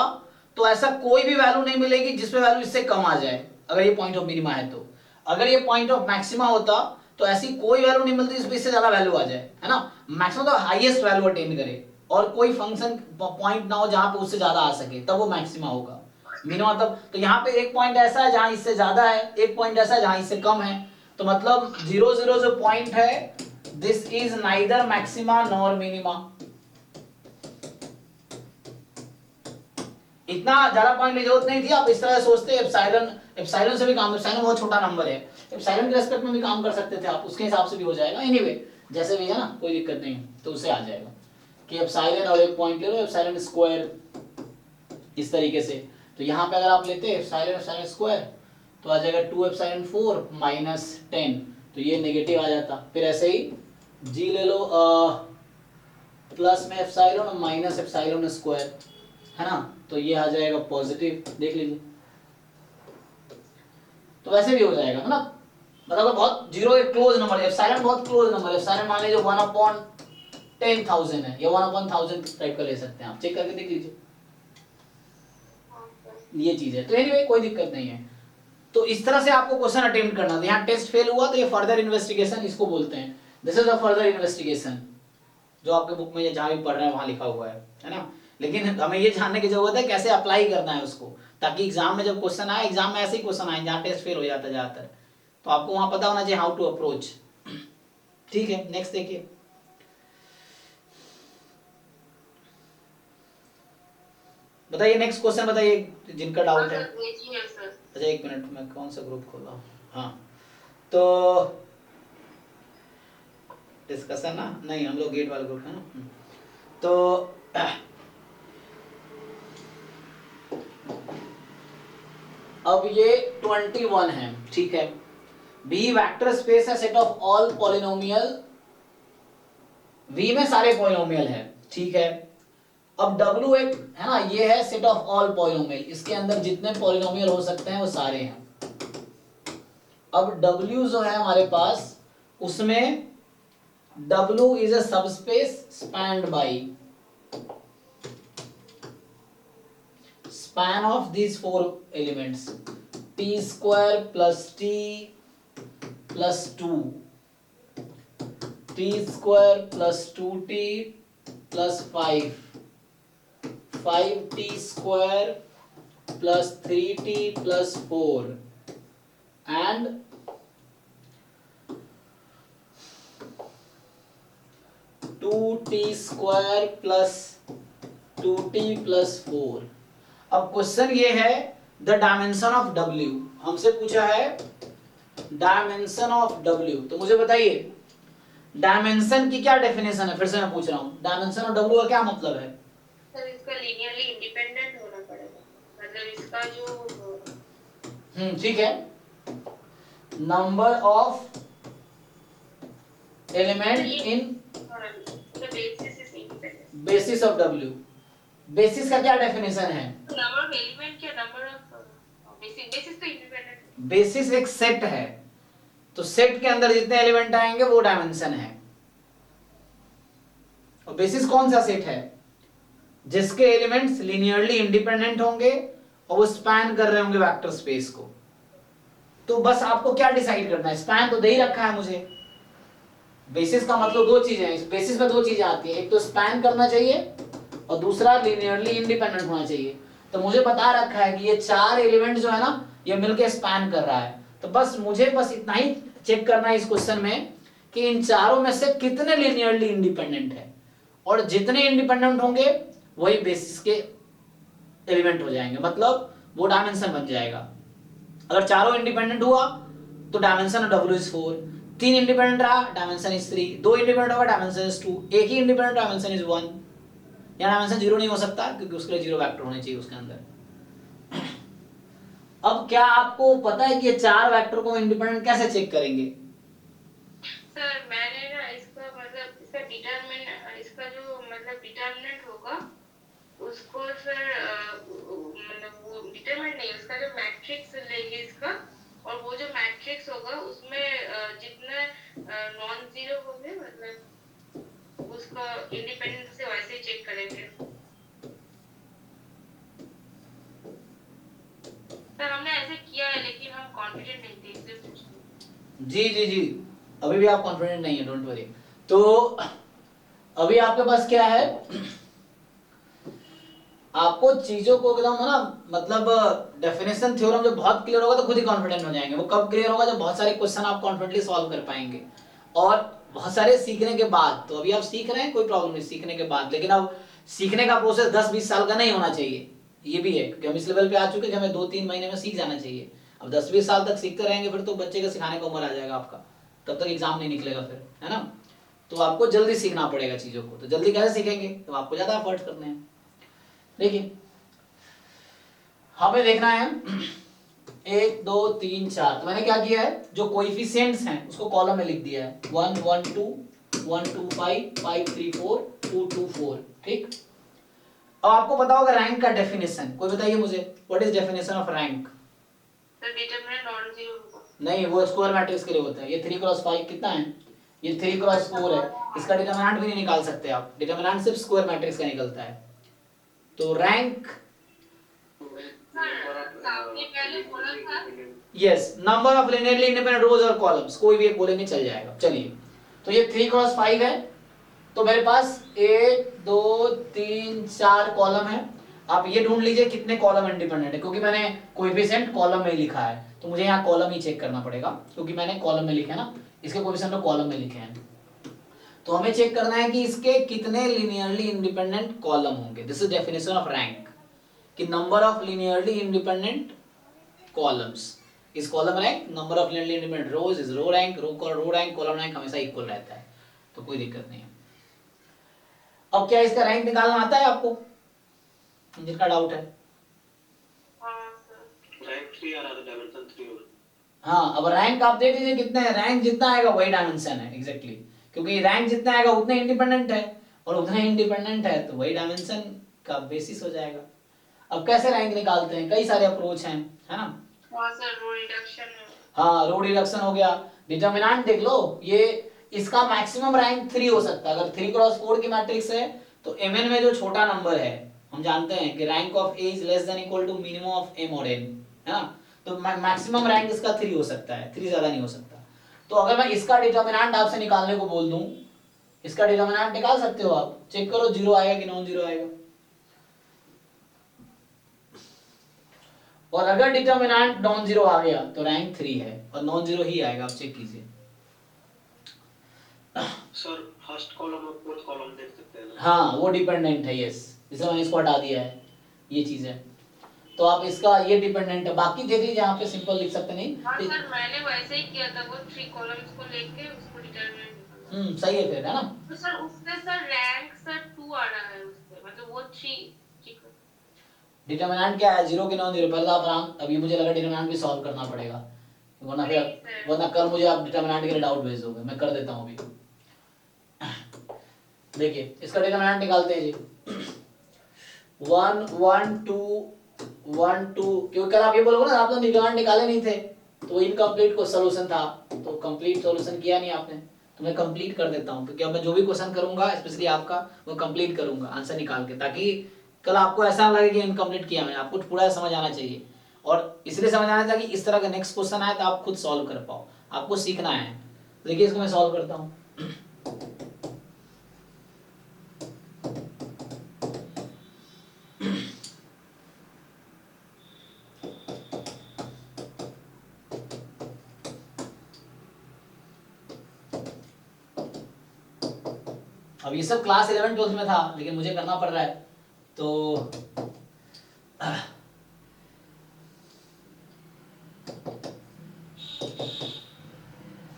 तो ऐसा कोई भी वैल्यू नहीं मिलेगी जिसपे वैल्यू इससे कम आ जाए, अगर ये पॉइंट ऑफ मिनिमा है तो। अगर ये पॉइंट ऑफ मैक्सिमा होता तो ऐसी कोई वैल्यू नहीं मिलती जिसपे इससे ज्यादा वैल्यू आ जाए, है ना। मैक्सिमम तो हाईएस्ट वैल्यू अटेन करे, और कोई फंक्शन पॉइंट ना हो जहां पे उससे ज्यादा आ सके, तब वो मैक्सिमा होगा। मिनिमम मतलब, तो यहाँ पे एक पॉइंट ऐसा है जहां इससे ज्यादा है, एक पॉइंट ऐसा है जहां इससे कम है, तो मतलब 0 0 जो पॉइंट है, this is neither maxima nor minima. इतना ज्यादा पॉइंट की जरूरत नहीं थी, आप इस तरह से सोचते, एप्सिलॉन से भी काम, एप्सिलॉन बहुत छोटा नंबर है, एप्सिलॉन के रेस्पेक्ट में भी काम कर सकते थे आप, उसके हिसाब से भी हो जाएगा। एनीवे जैसे भी है ना, कोई दिक्कत नहीं है, तो उससे आ जाएगा कि एप्सिलॉन और एक पॉइंट ले लो, एप्सिलॉन स्क्वायर, इस तरीके से। तो यहाँ पे अगर आप लेते हैं एप्सिलॉन स्क्वायर, तो आ जाएगा 2 एप्सिलॉन 4 माइनस 10, तो ये नेगेटिव आ जाता। फिर ऐसे ही जी ले लो, प्लस में एप्सिलॉन और माइनस एप्सिलॉन स्क्वायर, है ना, तो ये आ जाएगा पॉजिटिव, देख लीजिए। तो वैसे भी हो जाएगा, है ना, मतलब बहुत जीरो एक क्लोज नंबर, एप्सिलॉन बहुत क्लोज नंबर है। एप्सिलॉन मान लीजिए 1/10,000 है, या 1/1000 टाइप का ले सकते हैं आप, चेक करके देख लीजिए, ये चीज है। तो एनीवे कोई दिक्कत नहीं है। तो इस तरह से आपको क्वेश्चन अटेम्प्ट करना था। यहाँ टेस्ट फेल हुआ तो ये फर्दर इन्वेस्टिगेशन इसको बोलते हैं, this is a further investigation, जो आपके बुक में जहाँ भी पढ़ रहे हैं वहां लिखा हुआ है ना। लेकिन हमें ये जानने की जरूरत है कैसे अप्लाई करना है उसको, ताकि एग्जाम में जब क्वेश्चन आए, एग्जाम में ऐसे ही क्वेश्चन आए जहाँ टेस्ट फेल हो जाता है ज्यादातर, तो आपको वहां पता होना चाहिए हाउ टू अप्रोच। ठीक है, नेक्स्ट देखिए। बताइए नेक्स्ट क्वेश्चन, बताइए जिनका डाउट है। अच्छा एक मिनट, मैं कौन सा ग्रुप खोला हूँ, हाँ, तो डिस्कशन ना, नहीं हम लोग गेट वाला ग्रुप है ना। तो अब ये 21 है, ठीक है। बी वेक्टर स्पेस है, set of all polynomial, V में सारे पॉलिनोमियल है, ठीक है। अब W एक है ना, ये है सेट ऑफ ऑल पॉलिनोमियल, इसके अंदर जितने पॉलिनोमियल हो सकते हैं वो सारे हैं। अब W जो है हमारे पास, उसमें W is a subspace spanned by span of these 4 elements, t square plus t plus 2, t square plus 2t plus 5, 5t square plus 3t plus 4, and 2t square plus 2t plus 4। अब question ये है the dimension of W, हमसे पूछा है dimension of W। तो मुझे बताइए dimension की क्या डेफिनेशन है, फिर से मैं पूछ रहा हूँ, डायमेंशन ऑफ W का क्या मतलब है? सर इसका लीनियरली इंडिपेंडेंट होना पड़ेगा, मतलब इसका जो ठीक है, number of element in basis of W। Basis का क्या डेफिनेशन है? नंबर ऑफ एलिमेंट क्या, नंबर ऑफ बेसिस तो इंडिपेंडेंट। बेसिस एक सेट है, तो सेट के अंदर जितने एलिमेंट आएंगे वो डायमेंशन है। और बेसिस कौन सा सेट है? जिसके एलिमेंट्स लीनियरली इंडिपेंडेंट होंगे और वो स्पैन कर रहे होंगे वेक्टर स्पेस को। तो बस आपको क्या डिसाइड करना है, स्पैन तो दे ही रखा है मुझे। बेसिस का मतलब दो चीजें हैं, बेसिस में दो चीजें आती है, एक तो स्पैन करना चाहिए और दूसरा लीनियरली इंडिपेंडेंट होना चाहिए। तो मुझे बता रखा है कि ये 4 एलिमेंट जो है ना, ये मिलके स्पैन कर रहा है। तो बस मुझे बस इतना ही चेक करना है इस क्वेश्चन में कि इन चारों में से कितने लीनियरली इंडिपेंडेंट है, और जितने इंडिपेंडेंट होंगे वही बेसिस के एलिमेंट हो जाएंगे, मतलब वो डायमेंशन बन जाएगा। अगर चारों इंडिपेंडेंट हुआ तो dimension of W is 4, 3 independent रहा डायमेंशन इज 3, 2 इंडिपेंडेंट होगा डायमेंशन इज 2, एक ही इंडिपेंडेंट डायमेंशन इज 1। या डायमेंशन 0 नहीं हो सकता क्योंकि उसके लिए 0 वेक्टर होने चाहिए उसके अंदर। अब क्या आपको पता है कि ये 4 वेक्टर को इंडिपेंडेंट कैसे चेक करेंगे? सर मैंने ना इसका मतलब इसका जो मतलब डिटरमिनेंट होगा उसको सर मतलब वो डिटरमिनेंट नहीं, उसका जो मैट्रिक्स लेंगे इसका, और वो जो मैट्रिक्स होगा उसमें जितने नॉन जीरो होंगे मतलब उसका इंडिपेंडेंस से वैसे ही चेक करेंगे। सर हमने ऐसे किया है लेकिन हम कॉन्फिडेंट नहीं थे, इसलिए पूछ रहे। जी जी जी, अभी भी आप कॉन्फिडेंट नहीं है, डोंट वरी। तो अभी आपके पास क्या है, आपको चीजों को एकदम है ना, मतलब डेफिनेशन थ्योरम जब बहुत क्लियर होगा तो खुद ही कॉन्फिडेंट हो जाएंगे। वो कब क्लियर होगा, जब बहुत सारे क्वेश्चन आप कॉन्फिडेंटली सॉल्व कर पाएंगे और बहुत सारे सीखने के बाद। तो अभी आप सीख रहे हैं, कोई प्रॉब्लम नहीं सीखने के बाद, लेकिन अब सीखने का प्रोसेस 10-20 साल का नहीं होना चाहिए, ये भी है, क्योंकि हम इस लेवल पे आ चुके हैं कि हमें 2-3 महीने में सीख जाना चाहिए। अब 10-20 साल तक सीखते रहेंगे फिर तो बच्चे का सिखाने का उम्र आ जाएगा आपका, तब तक एग्जाम नहीं निकलेगा फिर, है ना। तो आपको जल्दी सीखना पड़ेगा चीजों को। तो जल्दी कैसे सीखेंगे, तो आपको ज्यादा एफर्ट करने हैं। देखिए हमें देखना है 1 2 3 4। तो मैंने क्या किया है, जो कोएफिशिएंट्स हैं उसको कॉलम में लिख दिया है, 1 1 2 1 2 5 5 3 4 2 2 4। ठीक, अब आपको पता होगा रैंक का डेफिनेशन। कोई बताइए मुझे, what is definition of rank. Sir determinant non zero होगा। नहीं, वो स्क्वायर मैट्रिक्स के लिए होता है। ये 3x5 कितना है, ये 3x4 है। इसका डिटरमिनेंट भी नहीं निकाल सकते आप, डिटरमिनेंट सिर्फ स्क्वायर मैट्रिक्स का निकलता है। तो रैंक, सामने पहले बोला था yes, number of linearly independent rows और कॉलम्स, कोई भी एक बोलेंगे चल जाएगा। चलिए, तो ये 3x5 है, तो मेरे पास 1 2 3 4 कॉलम है। आप ये ढूंढ लीजिए कितने कॉलम इंडिपेंडेंट है, क्योंकि मैंने कोएफिशिएंट कॉलम में लिखा है तो मुझे यहाँ कॉलम ही चेक करना पड़ेगा, क्योंकि मैंने कॉलम में लिखा है ना, इसके कोएफिशिएंट तो कॉलम में लिखे हैं। तो हमें चेक करना है कि इसके कितने लिनियरली इंडिपेंडेंट कॉलम होंगे। This is definition of rank, कि number of linearly independent columns is column rank, number of linearly independent rows is row rank, row rank column rank हमेशा इक्वल रहता है, तो कोई दिक्कत नहीं है। अब क्या इसका रैंक निकालना आता है आपको, जिनका डाउट है। रैंक 3 आ रहा था, डायमेंशन 3 और हाँ, अब रैंक आप देख लीजिए कितने है, रैंक जितना आएगा वही डायमेंशन है एग्जैक्टली, क्योंकि रैंक जितना आएगा उतने इंडिपेंडेंट है और उतने इंडिपेंडेंट है तो वही डायमेंशन का बेसिस हो जाएगा। अब कैसे रैंक निकालते हैं, कई सारे अप्रोच हैं, है ना। सर रो रिडक्शन है। हाँ, रो रिडक्शन हो गया। डिटरमिनेंट देख लो, ये इसका मैक्सिमम रैंक 3 हो सकता है। अगर 3x4 की मैट्रिक्स है तो mn में जो छोटा नंबर है, हम जानते हैं कि rank of a is less than equal to minimum of m और n, है ना। तो मैक्सिमम रैंक इसका 3 हो सकता है, 3 ज्यादा नहीं हो सकता। तो अगर मैं इसका डिटरमिनेंट आपसे निकालने को बोल दूं, इसका डिटरमिनेंट निकाल सकते हो आप, चेक करो 0 आएगा कि नॉन जीरो आएगा। और अगर डिटरमिनेंट नॉन जीरो आ गया तो रैंक 3 है और नॉन जीरो ही आएगा, आप चेक कीजिए। सर फर्स्ट कॉलम और फोर्थ कॉलम देख सकते हैं ना। हाँ, वो डिपेंडेंट है, यस, इसलिए मैंने इसको हटा दिया है, ये चीज है। तो आप इसका ये डिपेंडेंट है, बाकी दे दीजिए, यहाँ पे सिंपल लिख सकते नहीं। हाँ सर मैंने वैसे ही किया था, वो 3 कॉलम्स को लेके उसको डिटरमिनेंट निकाला। सही है फिर, है ना। तो सर उससे सर रैंक सर 2 आ रहा है उससे, मतलब वो 3 ठीक है। डिटरमिनेंट क्या है, जीरो की नॉन जीरो, पहले आप आराम, अभी मुझे लगा डिटरमिनेंट भी सॉल्व करना पड़ेगा, वरना फिर वरना कल मुझे आप डिटरमिनेंट के लिए डाउट भेज दोगे। मैं कर देता हूँ अभी। देखिए इसका डिटरमिनेंट निकालते हैं जी। 1 1 2 1 2, क्योंकि कल आप ये बोलोगे ना आप तो डिटरमिनेंट निकाले नहीं थे, तो इनकम्प्लीट को सॉल्यूशन था, तो कंप्लीट सॉल्यूशन किया नहीं आपने, तो मैं कंप्लीट कर देता हूँ, क्योंकि अब मैं जो भी क्वेश्चन करूंगा स्पेशली आपका वो कंप्लीट करूंगा आंसर निकाल के, ताकि कल आपको ऐसा लगे कि इनकम्प्लीट किया मैंने, आपको पूरा समझ आना चाहिए। और इसलिए समझ आना चाहिए कि इस तरह का नेक्स्ट क्वेश्चन आए तो आप खुद सॉल्व कर पाओ, आपको सीखना है। देखिए इसको मैं सॉल्व करता हूँ। अब ये सब क्लास 11 12 में था, लेकिन मुझे करना पड़ रहा है, तो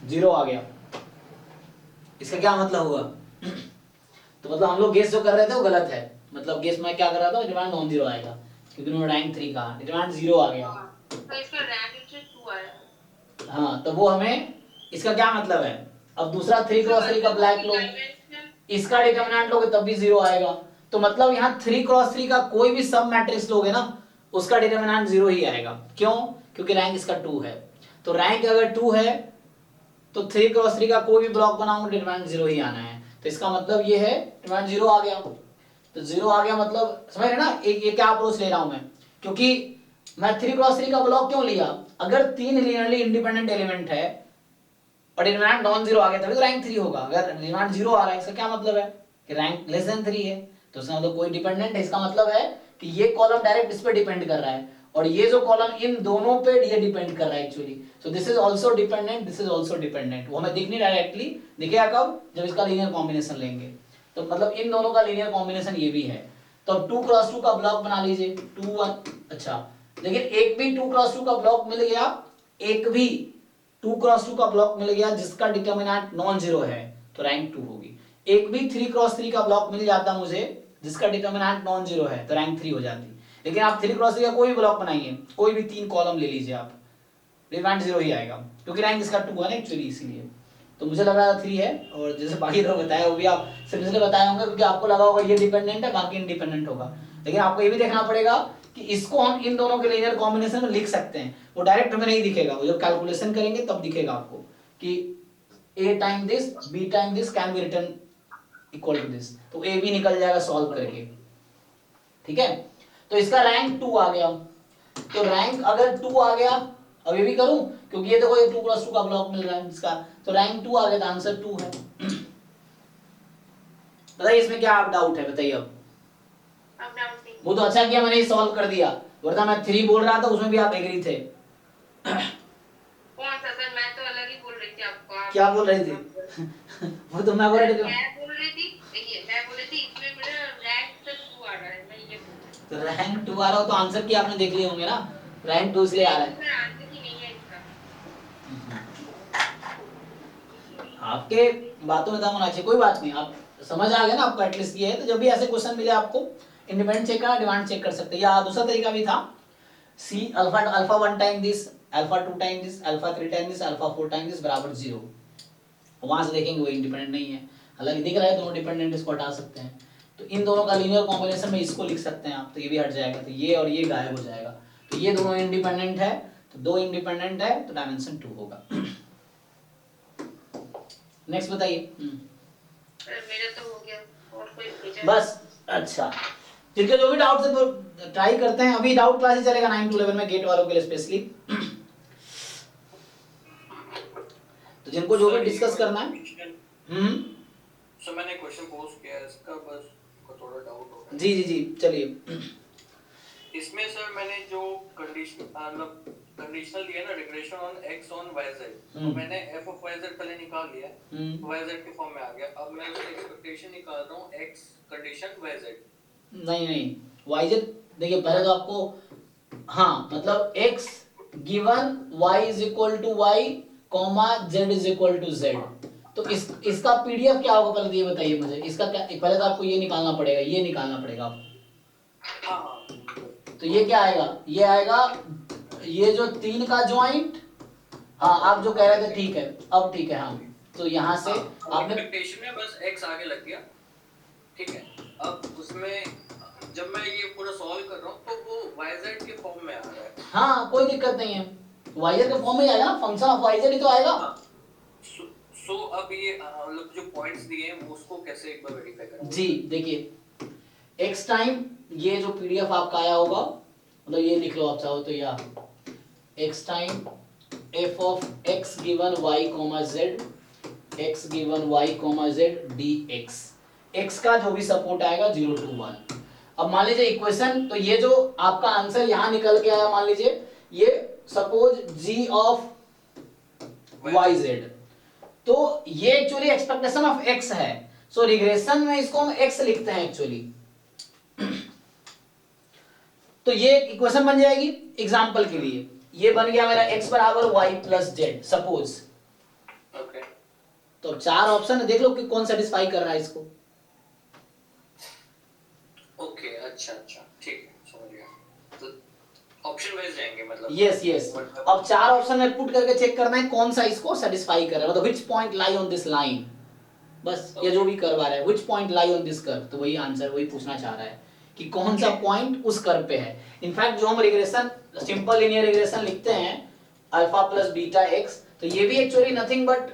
जीरो आ गया। इसका क्या मतलब हुआ? तो मतलब हम लोग गेस जो कर रहे थे वो गलत है, मतलब गेस मैं क्या कर रहा था, डिटरमिनेंट नॉन जीरो आएगा, क्योंकि उन्होंने रैंक 3 कहा, डिटरमिनेंट 0 आ गया। तो इसका रैंक से 2 आया। हाँ, तो वो हमें, इसका क्या मतलब है, अब दूसरा 3x3 का ब्लैक लो, इसका डिटरमिनेंट लोगे तब भी 0 आएगा। तो मतलब यहाँ 3x3 का कोई भी सब मैट्रिक्स लोगे ना, उसका डिटरमिनेंट 0 ही आएगा। क्यों? क्योंकि रैंक इसका 2 है। तो रैंक अगर 2 है तो 3x3 का कोई भी ब्लॉक बनाऊंगा डिटरमिनेंट 0 ही आना है। तो इसका मतलब ये है डिटरमिनेंट 0 आ गया। तो 0 आ गया मतलब समझ रहे ना, एक ये क्या अप्रोच ले रहा हूं मैं, क्योंकि मैं 3x3 का ब्लॉक क्यों लिया, अगर 3 लिनियरली इंडिपेंडेंट एलिमेंट है और डिटरमिनेंट नॉन जीरो आ गया तभी तो रैंक 3 होगा। अगर डिटरमिनेंट 0 आ रहा है इसका क्या मतलब है कि रैंक लेस देन 3 है, तो इसका मतलब कोई डिपेंडेंट है, इसका मतलब है कि ये कॉलम डायरेक्ट इस पे डिपेंड कर रहा है और ये जो कॉलम इन दोनों पे ये डिपेंड कर रहा है actually. So this is also dependent, this is also dependent. वो हमें दिख नहीं डायरेक्टली, दिखेगा कब, जब इसका लीनियर कॉम्बिनेशन लेंगे। तो मतलब इन दोनों का लीनियर कॉम्बिनेशन ये भी है। तो अब 2x2 का ब्लॉक बना लीजिए 2 1। अच्छा, लेकिन एक भी 2x2 का ब्लॉक मिल गया, एक भी 2x2 का ब्लॉक मिल गया जिसका डिटरमिनेंट नॉन जीरो है तो रैंक 2 होगी। एक भी 3x3 का ब्लॉक मिल जाता मुझे जिसका डिटरमिनेंट नॉन जीरो है तो रैंक 3 हो जाती। लेकिन आप 3x3 का कोई भी ब्लॉक बनाइए, कोई भी 3 कॉलम ले लीजिए आप, डिटरमिनेंट 0 ही आएगा क्योंकि रैंक इसका 2 है ना एक्चुअली, इसीलिए। तो मुझे लग रहा था 3 है, और जैसे बाकी लोग बताया वो भी आप सिर्फ इसलिए बताए होंगे क्योंकि आपको लगा होगा ये डिपेंडेंट है बाकी इंडिपेंडेंट होगा। लेकिन आपको ये भी देखना पड़ेगा कि इसको हम इन दोनों के लीनियर कॉम्बिनेशन में लिख सकते हैं। वो डायरेक्ट हमें नहीं दिखेगा, वो जब कैलकुलेशन करेंगे तब दिखेगा आपको कि a time this b time this can be written equal to this, तो a भी निकल जाएगा सॉल्व करके। ठीक है, तो इसका रैंक 2 आ गया। तो रैंक अगर 2 आ गया, अब ये भी करूं क्योंकि ये देखो ये 2+2 का ब्लॉक मिल रहा है इसका, तो रैंक 2 आ गया, तो आंसर 2 है। बताइए इसमें क्या आप डाउट है, बताइए अब। वो तो अच्छा किया मैंने सॉल्व कर दिया, वरना मैं 3 बोल रहा था उसमें भी आप एग्री थे। कौन सा सर, मैं तो अलग ही बोल रही थी आपको। क्या बोल रही थी? वो तो मैं बोल रही थी, मैं बोल रही थी, देखिए मैं बोल रही थी इसमें मेरा रैंक तक 2 आ रहा है, मैं ये बोल रही तो रैंक 2 आ रहा हो तो आंसर की आपने देख लिए होंगे ना, रैंक 2 इसलिए आ रहा है। सर आंसर ही नहीं है इसका। आपके बातों में दम होना चाहिए, कोई बात नहीं, आप समझ आ गए ना आपको एटलीस्ट ये है। तो जब भी ऐसे क्वेश्चन मिले आपको इंडिपेंडेंट चेक करना, डिमांड चेक कर सकते हैं। या दूसरा तरीका भी था, C alpha 1 time this, alpha 2 time this, alpha 3 time this, alpha 4 time this बराबर 0। वहां से देखेंगे वो इंडिपेंडेंट नहीं है, हालांकि दिख रहा है दोनों डिपेंडेंट, इसको हटा सकते हैं। तो इन दोनों का लीनियर कॉम्बिनेशन में इसको लिख सकते हैं आप, तो ये भी हट जाएगा, तो ये और ये गायब हो जाएगा। तो ये दोनों इंडिपेंडेंट है, तो 2 इंडिपेंडेंट है तो डायमेंशन 2 होगा। नेक्स्ट बताइए। मेरा तो हो गया, और कोई पूछा? बस, अच्छा, जिनके जो भी डाउट है तो ट्राई करते हैं। अभी डाउट क्लास ही चलेगा 9 to 11 में, गेट वालों के लिए स्पेशली। तो जिनको जो भी डिस्कस करना है। सो मैंने क्वेश्चन पोज किया है इसका, बस को थोड़ा डाउट हो रहा है। जी जी जी, चलिए। इसमें सर मैंने जो कंडीशनल दिया ना, regression on x on yz, तो मैंने f ऑफ yz पहले निकाल लिया, yz के फॉर्म में आ गया। अब मैं उसकी एक्सपेक्टेशन निकाल रहा हूं x कंडीशन yz। नहीं नहीं, yz देखिए पहले तो आपको, हाँ मतलब x given y is equal to y comma z is equal to z। तो इसका पीडीएफ क्या होगा पहले ये बताइए मुझे। इसका क्या, पहले तो आपको ये निकालना पड़ेगा, ये निकालना पड़ेगा आपको। हाँ, तो ये क्या आएगा, ये आएगा ये जो 3 का ज्वाइंट, हाँ आप जो कह रहे थे ठीक है, अब ठीक है। हाँ तो यहाँ से आपने एक्सपेक्टेशन में बस x आगे लग गया, ठीक है। अब उसमें जब मैं ये पूरा सॉल्व कर रहा हूँ तो वो yz के फॉर्म में आ रहा है। हाँ कोई दिक्कत नहीं है, yz के फॉर्म में आएगा ना, फंक्शन ऑफ yz ही तो आएगा। सो अब ये मतलब जो पॉइंट्स दिए हैं वो उसको कैसे एक बार वेरीफाई करें? जी देखिए, x टाइम ये जो पीडीएफ आपका आया होगा, मतलब ये लिख लो आप चाहो तो, या x time f of x given y comma z, x given y comma z dx, x का जो भी सपोर्ट आएगा 0 to 1। अब मान लीजिए इक्वेशन, तो ये जो आपका आंसर यहाँ निकल के आया, मान लीजिए ये सपोज g ऑफ yz, तो ये एक्चुअली एक्सपेक्टेशन ऑफ x है। सो रिग्रेशन में इसको हम x लिखते हैं एक्चुअली। तो ये इक्वेशन बन जाएगी एग्जांपल के लिए, ये बन गया मेरा x बराबर y plus z suppose. Okay, तो अब 4 ऑप्शन है, देख लो कि कौन सेटिस्फाई कर रहा है इसको। ओके, अच्छा अच्छा, ठीक है, समझ गया। तो ऑप्शन वाइज जाएंगे मतलब। यस यस, अब 4 ऑप्शन में पुट करके चेक करना है कौन सा इसको सेटिस्फाई कर रहा है, मतलब which point lie on this line, बस ये जो भी कर्व आ रहा है which point lie on this curve, तो वही आंसर, वही पूछना चाह रहा है कि कौन सा पॉइंट उस कर्व पे है। इनफैक्ट जो हम रिग्रेशन, सिंपल लिनियर रिग्रेशन लिखते हैं अल्फा प्लस बीटा एक्स, तो ये भी actually nothing but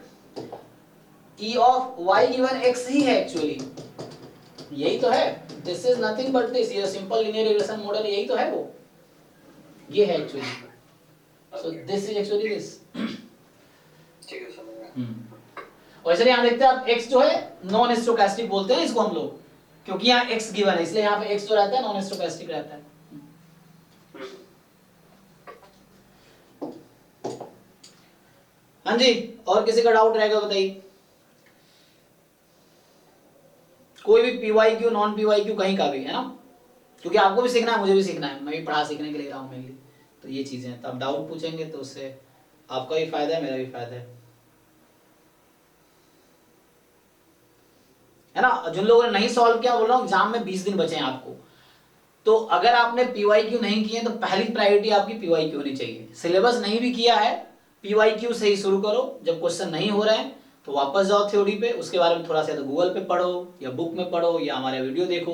e of y given x ही है एक्चुअली, यही तो है। This is nothing but this, ये सिंपल लिनियर रिग्रेशन मॉडल यही तो है, वो ये है actually. So this is actually this, ठीक है, समझ गया। और इसलिए यहां देखते हैं आप x जो है नॉन स्टोचैस्टिक बोलते हैं इसको हम लोग, क्योंकि यहाँ x गिवन है इसलिए यहाँ पे x जो रहता है नॉन स्टोकेस्टिक रहता है। हाँ जी, और किसी का डाउट रहेगा बताइए। कोई भी पीवाईक्यू नॉन पीवाईक्यू कहीं का भी है ना, क्योंकि आपको भी सीखना है मुझे भी सीखना है, मैं भी पढ़ा सीखने के लिए रहा हूँ मेनली। तो ये चीजें हैं, तो आप डाउट पूछेंगे तो उससे आपका भी फायदा है मेरा भी फायदा है ना। जिन लोगों ने नहीं सॉल्व किया बोल रहा हूँ एग्जाम में 20 दिन बचे हैं आपको, तो अगर आपने पीवाईक्यू नहीं किए तो पहली प्रायोरिटी आपकी पीवाईक्यू होनी चाहिए। सिलेबस नहीं भी किया है पीवाईक्यू से ही शुरू करो, जब क्वेश्चन नहीं हो रहे हैं तो वापस जाओ थ्योरी पे, उसके बारे में थोड़ा सा तो गूगल पे पढ़ो या बुक में पढ़ो या हमारे वीडियो देखो,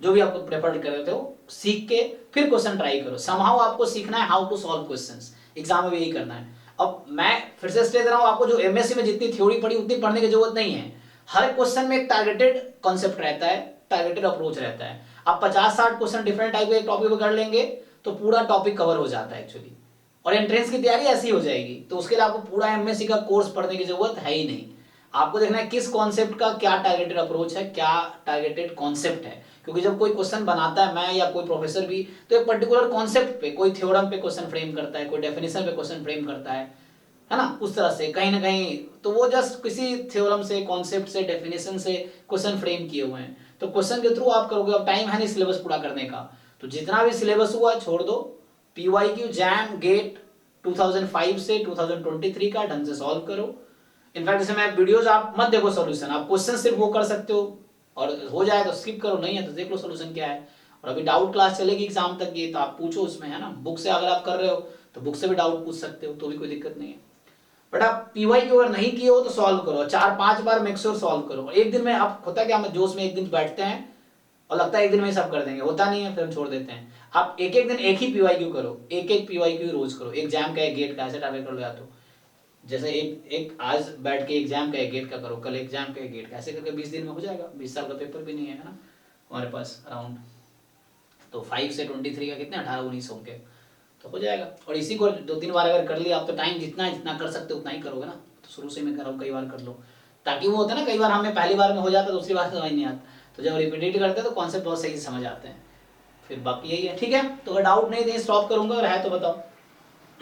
जो भी आपको प्रेफर कर रहे हो, सीख के फिर क्वेश्चन ट्राई करो। समहाउ आपको सीखना है how to solve questions, exam में भी यही करना है। अब मैं फिर से स्टेट दे रहा हूँ आपको, जो एमएससी में जितनी थ्योरी पढ़ी उतनी पढ़ने की जरूरत नहीं है। हर क्वेश्चन में एक टारगेटेड कॉन्सेप्ट रहता है, टारगेटेड अप्रोच रहता है। आप 50-60 क्वेश्चन डिफरेंट टाइप के टॉपिक पे कर लेंगे तो पूरा टॉपिक कवर हो जाता है एक्चुअली, और एंट्रेंस की तैयारी ऐसी हो जाएगी। तो उसके लिए आपको पूरा एमएससी का कोर्स पढ़ने की जरूरत है ही नहीं। आपको देखना है किस कॉन्सेप्ट का क्या टारगेटेड अप्रोच है, क्या टारगेटेड कॉन्सेप्ट है। क्योंकि जब कोई क्वेश्चन बनाता है मैं या कोई प्रोफेसर भी, तो एक पर्टिकुलर कॉन्सेप्ट पे, कोई थ्योरम पे क्वेश्चन फ्रेम करता है, कोई डेफिनेशन पे क्वेश्चन फ्रेम करता है ना, उस तरह से कहीं ना कहीं। तो वो जस्ट किसी थ्योरम से, कॉन्सेप्ट से, डेफिनेशन से क्वेश्चन फ्रेम किए हुए हैं, तो क्वेश्चन के थ्रू आप करोगे। अब टाइम है नहीं सिलेबस पूरा करने का, तो जितना भी सिलेबस हुआ छोड़ दो। पीवाईक्यू जैम गेट 2005 से 2023 का ढंग से सॉल्व करो। इनफैक्ट जैसे मैं वीडियोस आप मत देखो सॉल्यूशन, आप क्वेश्चन सिर्फ वो कर सकते हो, और हो जाए तो स्किप करो, नहीं है तो देख लो सॉल्यूशन क्या है। और अभी डाउट क्लास चलेगी एग्जाम तक ये, तो आप पूछो उसमें, है ना। बुक से अगर आप कर रहे हो तो बुक से भी डाउट पूछ सकते हो, तो भी कोई दिक्कत नहीं है। बट आप पीवाईक्यू अगर नहीं किए हो तो सॉल्व करो, 4-5 बार मेक श्योर सॉल्व करो। एक दिन में आप, होता क्या, हम जोश में एक दिन बैठते हैं और लगता है एक दिन में सब कर देंगे, होता नहीं है, फिर हम छोड़ देते हैं। आप एक एक दिन एक ही पीवाईक्यू करो, एक पीवाईक्यू रोज करो, एग्जाम का, एक गेट का, ऐसे टारगेट कर लो। या तो जैसे एक आज बैठ के एग्जाम का, एक गेट का करो, कल एग्जाम का, एक गेट का, ऐसे करके 20 दिन में हो जाएगा। 20 साल का पेपर भी नहीं है ना हमारे पास अराउंड। तो 5 से 23 का कितने, 18-19 होंगे, तो हो जाएगा। और इसी को 2-3 बार अगर कर लिया आप, तो टाइम जितना कर सकते हो उतना ही करोगे ना। तो शुरू से मैं कर रहा हूँ, कई बार कर लो, ताकि वो होता है ना, कई बार हमें पहली बार में हो जाता है, दूसरी बार समझ नहीं आता, तो जब रिपीट करते हैं तो कॉन्सेप्ट बहुत सही से समझ आते हैं। फिर बाकी यही है, ठीक है। तो अगर डाउट नहीं है स्टॉप करूंगा, अगर है तो बताओ।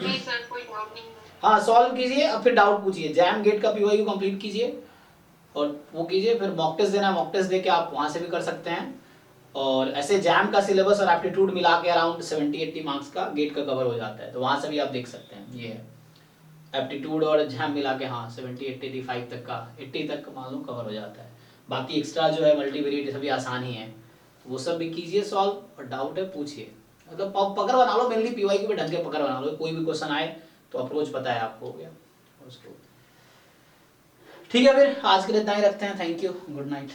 नहीं सर, कोई डाउट नहीं है। हाँ, सॉल्व कीजिए, अब फिर डाउट पूछिए। जैम गेट का पीवाईक्यू कंप्लीट कीजिए और वो कीजिए, फिर मॉक टेस्ट देना, मॉक टेस्ट देके आप वहां से भी कर सकते हैं। और ऐसे जैम का सिलेबस और एप्टीट्यूड मिला के अराउंड 70-80 मार्क्स का गेट का कवर हो जाता है, तो वहां से भी आप देख सकते हैं। ये है एप्टीट्यूड और जैम मिला के, हाँ 70-80-85 तक का, 80 तक मान लो कवर हो जाता है। बाकी एक्स्ट्रा जो है मल्टीवेरिएट सभी आसान ही है, तो वो सब भी कीजिए सॉल्व, और डाउट है पूछिए। मतलब पकड़ बना लो, मेनली पीवाईक्यू पे ढंग के पकड़ बना लो, कोई भी क्वेश्चन आए तो अप्रोच पता है आपको, हो गया उसको। ठीक है, फिर आज के लिए इतना ही रखते हैं। Thank you, good night.